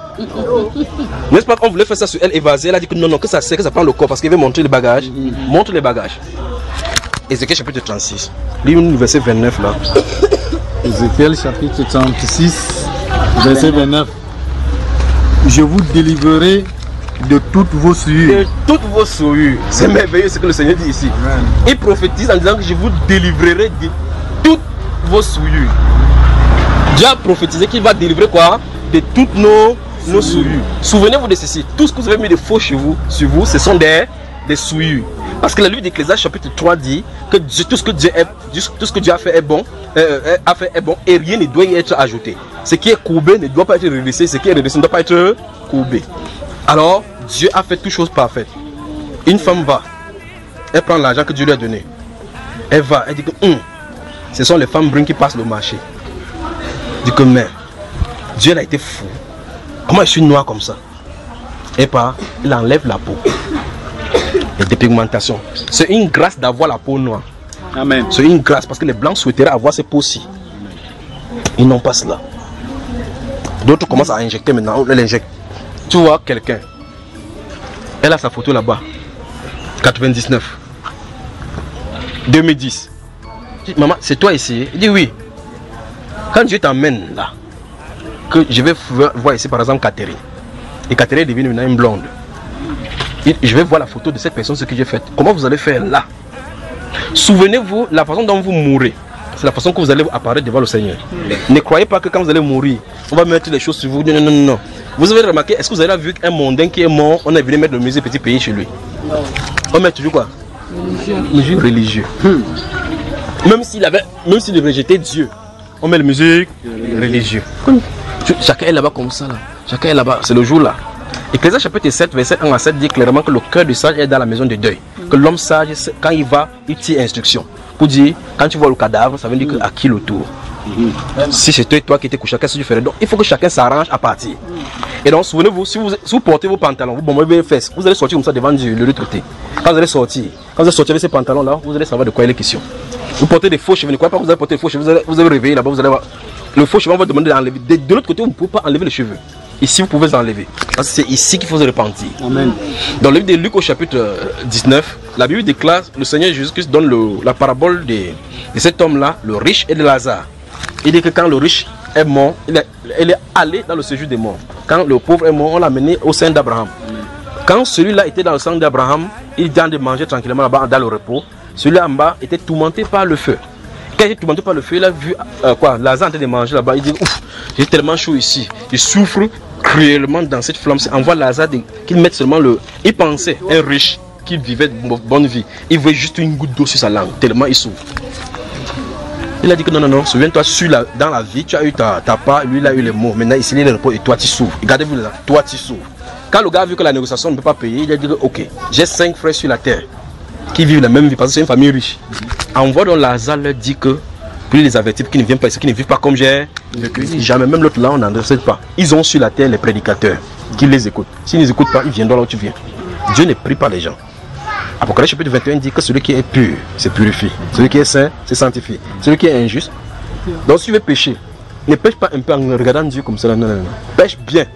N'est-ce pas qu'on voulait faire ça sur elle évasée? Elle a dit que non, que ça sert, que ça prend le corps parce qu'elle veut montrer les bagages. Montre les bagages. Ézéchiel chapitre 36. Lis le verset 29 là.
Ézéchiel chapitre 36, verset 29. Je vous délivrerai De toutes vos souillures.
De toutes vos souillures. C'est merveilleux ce que le Seigneur dit ici.
Amen.
Il prophétise en disant que je vous délivrerai de toutes vos souillures. Dieu a prophétisé qu'il va délivrer quoi? De toutes nos souillures. Souvenez-vous de ceci. Tout ce que vous avez mis de faux sur vous, ce sont des souillures. Parce que le livre d'Ecclésiaste chapitre 3 dit que tout ce que Dieu a fait est bon, et rien ne doit y être ajouté. Ce qui est courbé ne doit pas être redressé, ce qui est redressé ne doit pas être courbé. Alors, Dieu a fait toutes choses parfaites. Une femme va, elle prend l'argent que Dieu lui a donné. Elle va, elle dit que ce sont les femmes brunes qui passent le marché. Elle dit que mais Dieu a été fou. Comment je suis noir comme ça? Et pas, il enlève la peau. Et dépigmentation. C'est une grâce d'avoir la peau noire.
Amen.
C'est une grâce parce que les blancs souhaiteraient avoir ces peaux-ci. Ils n'ont pas cela. D'autres commencent à injecter maintenant. Elle injecte. Tu vois quelqu'un. Elle a sa photo là-bas. 99. 2010. Je dis, maman, c'est toi ici? Il dit oui. Quand Dieu t'emmène là, que je vais voir ici par exemple Catherine. Et Catherine est devenue maintenant une blonde. Je vais voir la photo de cette personne, ce que j'ai fait. Comment vous allez faire là? Souvenez-vous, la façon dont vous mourrez, c'est la façon que vous allez apparaître devant le Seigneur. Ne croyez pas que quand vous allez mourir, on va mettre les choses sur vous. Non, non, non, non. Vous avez remarqué, est-ce que vous avez vu qu'un mondain qui est mort, on est venu mettre le musée Petit Pays chez lui? On met toujours quoi? Musée religieux. Même s'il rejetait Dieu, on met le musée religieux. Chacun est là-bas comme ça. Là. Chacun est là-bas. C'est le jour là. Ecclésiaste chapitre 7, verset 1 à 7 dit clairement que le cœur du sage est dans la maison de deuil. Que l'homme sage, quand il va, il tire instruction. Pour dire, quand tu vois le cadavre, ça veut dire que à qui le tour. Si c'était toi qui étais couché, qu'est-ce que tu ferais? Donc il faut que chacun s'arrange à partir. Et donc souvenez-vous, si vous portez vos pantalons, vous bombez les fesses, vous allez sortir comme ça devant Dieu, le retraité. Quand vous allez sortir avec ces pantalons là, vous allez savoir de quoi il est question. Vous portez des faux cheveux, ne croyez pas que vous allez porter des faux cheveux, vous allez réveiller là-bas, vous allez voir. Le faux cheveu, on va demander d'enlever. De l'autre côté, vous ne pouvez pas enlever les cheveux. Ici, vous pouvez les enlever. Parce que c'est ici qu'il faut se repentir. Amen. Dans le livre de Luc au chapitre 19, la Bible déclare, le Seigneur Jésus-Christ donne la parabole de cet homme-là, le riche et de Lazare. Il dit que quand le riche est mort, il est allé dans le séjour des morts. Quand le pauvre est mort, on l'a mené au sein d'Abraham. Quand celui-là était dans le sein d'Abraham, il vient de manger tranquillement là-bas dans le repos. Celui-là en bas était tourmenté par le feu. Quand il est tourmenté par le feu, il a vu Lazare en train de manger là-bas. Il dit, ouf, j'ai tellement chaud ici. Il souffre cruellement dans cette flamme. On voit Lazare qu'il mette seulement le... Il pensait, un riche, qu'il vivait de bonne vie. Il voulait juste une goutte d'eau sur sa langue, tellement il souffre. Il a dit que non, non, non, souviens-toi, dans la vie, tu as eu ta part, lui, il a eu les mots. Maintenant, ici, il est le repos et toi, tu souffres. Regardez-vous là, toi, tu souffres. Quand le gars a vu que la négociation ne peut pas payer, il a dit que, ok, j'ai 5 frères sur la terre qui vivent la même vie parce que c'est une famille riche. Envoie donc Lazare leur dit que, pour les avertir qu'ils ne viennent pas ici, qu'ils ne vivent pas comme j'ai vécu. Jamais, même l'autre là, on n'en sait pas. Ils ont sur la terre les prédicateurs qui les écoutent. S'ils ne les écoutent pas, ils viendront là où tu viens. Dieu ne prie pas les gens. Apocalypse chapitre 21 dit que celui qui est pur, c'est purifié. Celui qui est saint, c'est sanctifié. Celui qui est injuste. Donc si tu veux pécher, ne pêche pas un peu en regardant Dieu comme ça. Non, non, non. Pêche bien.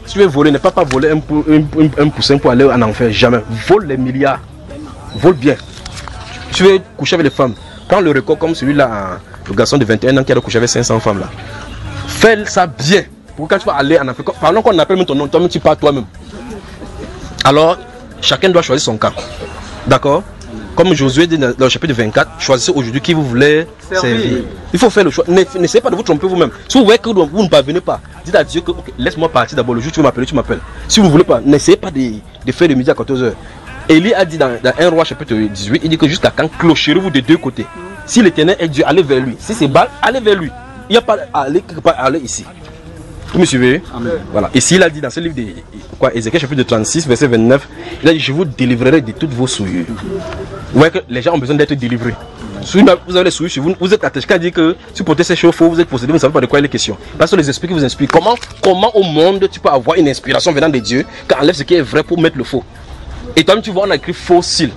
Si tu veux voler, ne pas voler un poussin pour aller en enfer. Jamais. Vole les milliards. Vole bien. Tu veux coucher avec les femmes. Prends le record comme celui-là, le garçon de 21 ans qui a couché avec 500 femmes là. Fais ça bien. Pour que quand tu vas aller en Afrique, pendant qu'on appelle même ton nom, toi-même tu pars toi-même. Alors, chacun doit choisir son camp. D'accord? Comme Josué dit dans le chapitre 24, choisissez aujourd'hui qui vous voulez servir. Il faut faire le choix. N'essayez pas de vous tromper vous-même. Si vous voyez que vous ne parvenez pas, dites à Dieu que okay, laisse-moi partir d'abord. Le jour où tu veux m'appeler, tu m'appelles. Si vous ne voulez pas, n'essayez pas de faire de midi à 14h. Élie a dit dans 1 Roi chapitre 18, il dit que jusqu'à quand clocherez-vous de deux côtés. Si l'Éternel est Dieu, allez vers lui. Si c'est Baal, allez vers lui. Il n'y a pas à aller quelque part, aller ici. Vous me suivez? Amen. Voilà. Ici, il a dit dans ce livre de Ézéchiel chapitre 36, verset 29, il a dit, je vous délivrerai de toutes vos souillures. Vous voyez que les gens ont besoin d'être délivrés. Si vous avez les souillures sur vous, vous êtes attaché. Quand il dit que si vous portez ces chevaux, vous êtes possédé, vous ne savez pas de quoi il est question. Parce que les esprits qui vous inspirent, comment au monde tu peux avoir une inspiration venant de Dieu qui enlève ce qui est vrai pour mettre le faux. Et toi, tu vois, on a écrit fossile.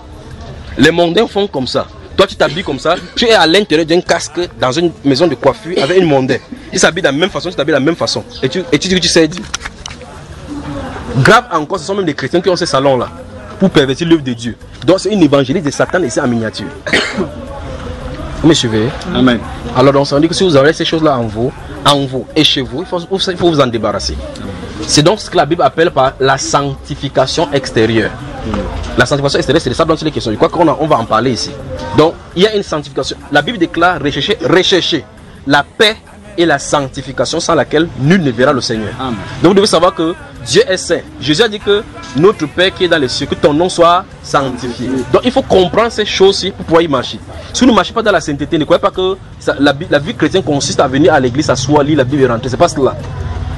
Les mondains font comme ça. Toi, tu t'habilles comme ça. Tu es à l'intérieur d'un casque dans une maison de coiffure avec une mondaine. Ils s'habillent de la même façon, tu t'habilles de la même façon. Et tu dis que tu sais Dieu. Grave encore, ce sont même des chrétiens qui ont ces salons-là pour pervertir l'œuvre de Dieu. Donc, c'est une évangéliste de Satan ici en miniature. Vous me suivez? Amen. Alors, on s'en dit que si vous avez ces choses-là en vous et chez vous, il faut vous en débarrasser. Amen. C'est donc ce que la Bible appelle par la sanctification extérieure. La sanctification extérieure, c'est de ça dont il est question. Je crois qu'on va en parler ici. Donc, il y a une sanctification. La Bible déclare rechercher la paix et la sanctification sans laquelle nul ne verra le Seigneur. Amen. Donc, vous devez savoir que Dieu est saint. Jésus a dit que notre Père qui est dans les cieux, que ton nom soit sanctifié. Donc, il faut comprendre ces choses-ci pour pouvoir y marcher. Si vous ne marchez pas dans la sainteté, ne croyez pas que la vie chrétienne consiste à venir à l'église, s'asseoir, lire la Bible et rentrer. C'est pas cela.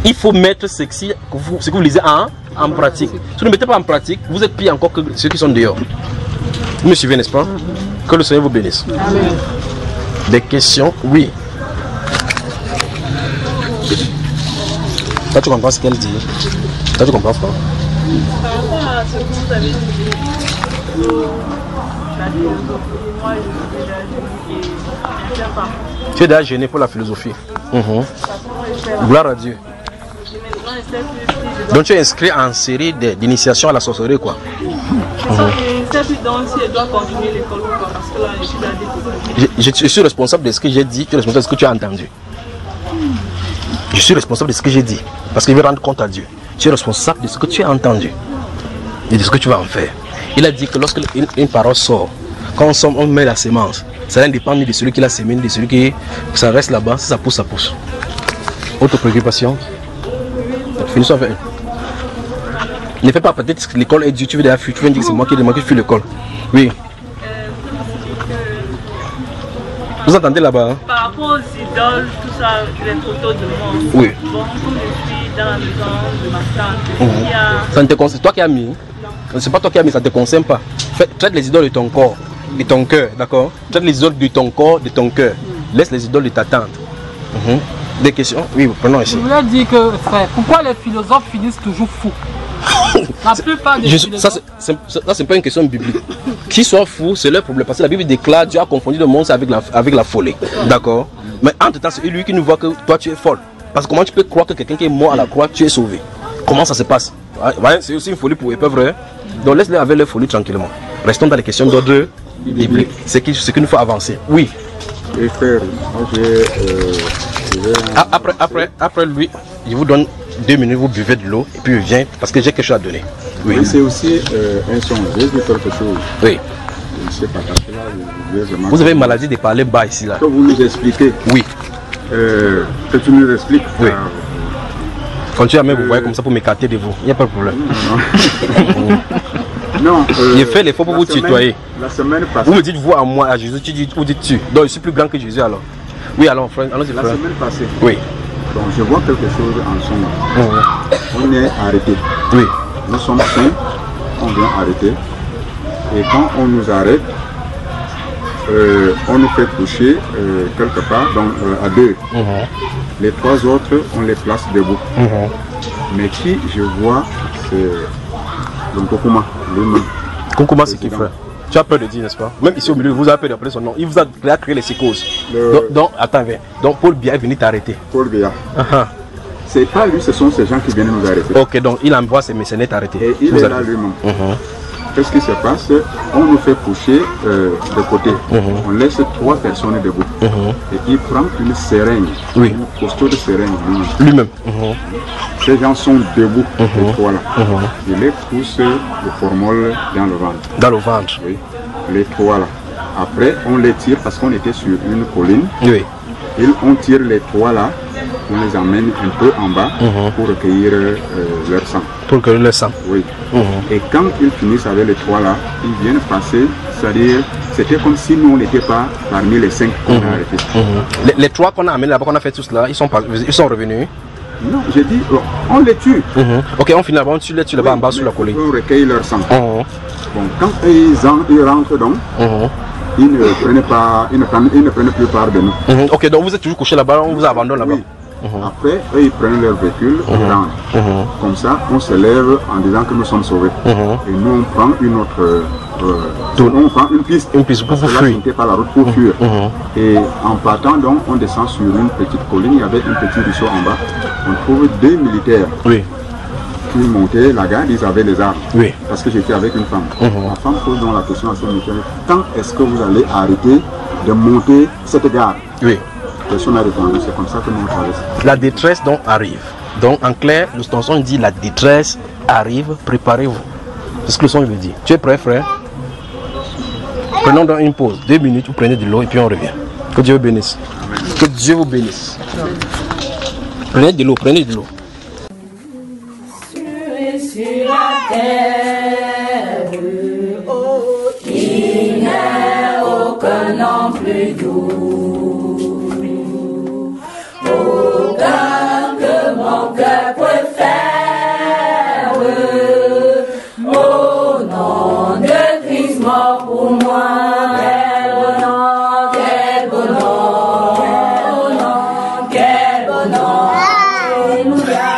Il faut mettre ce que vous lisez en pratique. Si vous ne mettez pas en pratique, vous êtes pire encore que ceux qui sont dehors. Vous me suivez, n'est-ce pas? Que le Seigneur vous bénisse. Amen. Des questions? Oui. Toi, tu comprends ce qu'elle dit? Toi, tu comprends pas?
Par rapport à ce que vous avez dit, la philosophie, moi, je suis déjà gênée et je ne sais pas.
Tu es déjà gêné pour la philosophie. Gloire à Dieu. Donc tu es inscrit en série d'initiation à la sorcellerie, quoi. Je suis responsable de ce que j'ai dit, tu es responsable de ce que tu as entendu. Je suis responsable de ce que j'ai dit, parce que je vais rendre compte à Dieu. Tu es responsable de ce que tu as entendu et de ce que tu vas en faire. Il a dit que lorsque une parole sort, quand on met la sémence, ça ne dépend ni de celui qui la sème, ni de celui qui... Ça reste là-bas, si ça pousse, ça pousse. Autre préoccupation? Finissons avec. Ne fais pas peut-être que l'école est dure, tu veux dire que c'est moi qui demande que je fais l'école. Oui. Vous entendez là-bas? Hein?
Par rapport aux idoles, tout ça, les photos de moi.
Oui.
Bon, comme je suis dans la maison de ma tante,
ça ne te concerne, toi qui as mis. C'est pas toi qui as mis, ça ne te concerne pas. Traite les idoles de ton corps, de ton cœur, d'accord? Traite les idoles de ton corps, de ton cœur. Laisse les idoles de ta tante. Des questions? Oui, prenons ici.
Je voulais dire que, frère, pourquoi les philosophes finissent toujours fous? La plupart des philosophes...
Ça, c'est pas une question biblique. Qu'ils soient fous, c'est leur problème. Parce que la Bible déclare Dieu a confondu le monde avec la folie. D'accord? Mais entre-temps, c'est lui qui nous voit que toi, tu es folle. Parce que comment tu peux croire que quelqu'un qui est mort à la croix, tu es sauvé? Comment ça se passe? C'est aussi une folie pour eux, pas vrai? Donc laisse-les avec leur folie tranquillement. Restons dans les questions d'ordre biblique. C'est ce qu'il nous faut avancer. Oui.
Et frère, moi j'ai...
Après lui, je vous donne 2 minutes, vous buvez de l'eau et puis je viens parce que j'ai quelque chose à donner.
Oui. C'est aussi un son, j'ai vu quelque chose.
Oui.
Je ne sais pas, parce que là,
vous avez une maladie de parler bas ici là.
Que vous nous expliquez.
Oui.
Que tu nous expliques.
Oui. Continuez à me vous voyez comme ça pour m'écarter de vous. Il n'y a pas de problème.
Non.
J'ai fait l'effort pour vous tutoyer.
La semaine passée.
Vous me dites vous à moi, à Jésus, vous dites tu. Donc je suis plus grand que Jésus alors. Oui, alors, frère, allons-y, frère.
La semaine passée.
Oui.
Donc, je vois quelque chose en ce moment. On est arrêté.
Oui.
Nous sommes 5, on vient arrêter. Et quand on nous arrête, on nous fait coucher quelque part, donc à 2. Les 3 autres, on les place debout. Mais qui je vois, c'est le Kokuma lui-même.
Kokuma, c'est qui, frère? Tu as peur de dire, n'est-ce pas? Même ici au milieu, vous avez peur d'appeler son nom. Il vous a créé les psychoses. Donc, attends, viens. Donc, Paul Biya est venu t'arrêter.
Paul Biya. C'est pas lui, ce sont ces gens qui viennent nous arrêter.
Ok, donc il envoie ses mercenaires t'arrêter.
Et il est là lui-même. Qu'est-ce qui se passe? On nous fait coucher de côté. On laisse 3 personnes debout. Et il prend une seringue. Une costaud de seringue
lui-même.
Ces gens sont debout, les 3 là. Il les pousse le formol dans le ventre.
Dans le ventre?
Oui. Les 3 là. Après, on les tire parce qu'on était sur une colline.
Oui.
On tire les 3 là, on les amène un peu en bas pour recueillir leur sang.
Pour recueillir leur sang?
Oui. Et quand ils finissent avec les 3 là, ils viennent passer, c'est-à-dire, c'était comme si nous on n'était pas parmi les 5 qu'on a arrêtés.
Les 3 qu'on a amenés là-bas, qu'on a fait tout cela, ils sont revenus?
Non, j'ai dit, on les tue.
Ok, on finit là-bas, on tue là-bas en bas sur la colline.
On recueille leur sang. Bon, quand ils rentrent donc, ils ne prennent plus part de nous.
Ok, donc vous êtes toujours couché là-bas, on vous abandonne là-bas.
Après, eux, ils prennent leur véhicule, comme ça, on se lève en disant que nous sommes sauvés. Et nous, on prend une autre... on prend une piste
pour
fuir. Là, c'était pas la route pour fuir. Et en partant, donc, on descend sur une petite colline, il y avait un petit ruisseau en bas. On trouve 2 militaires. Qui montaient la garde, ils avaient les armes. Parce que j'étais avec une femme. La femme pose donc la question à son militaire, quand est-ce que vous allez arrêter de monter cette garde? Personne n'a répondu, c'est comme ça que nous traversons.
La détresse donc arrive. Donc en clair, le son dit la détresse arrive, préparez-vous. C'est ce que le son veut dire. Tu es prêt, frère? Prenons donc une pause, 2 minutes, vous prenez de l'eau et puis on revient. Que Dieu vous bénisse. Que Dieu vous bénisse. Prenez de l'eau, prenez de l'eau.
Sur la terre, oh, il n'est aucun nom plus doux, aucun que mon cœur préfère, au nom de Christ mort pour moi. Quel beau nom, quel beau nom, alléluia.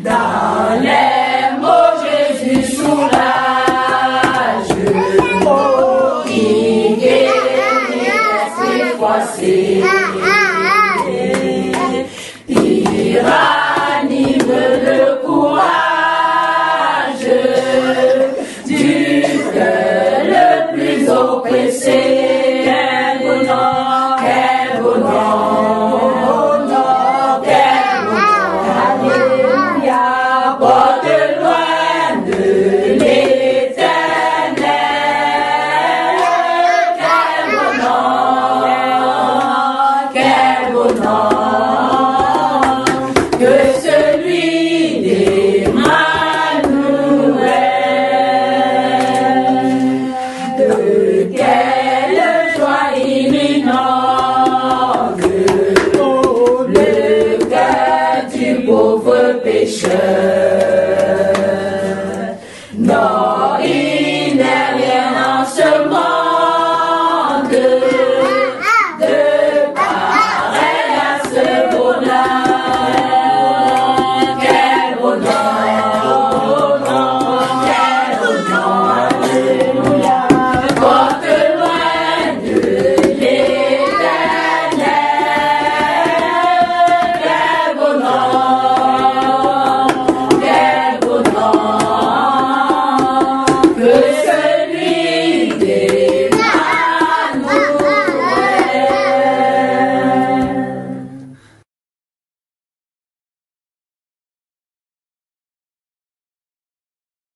Dans les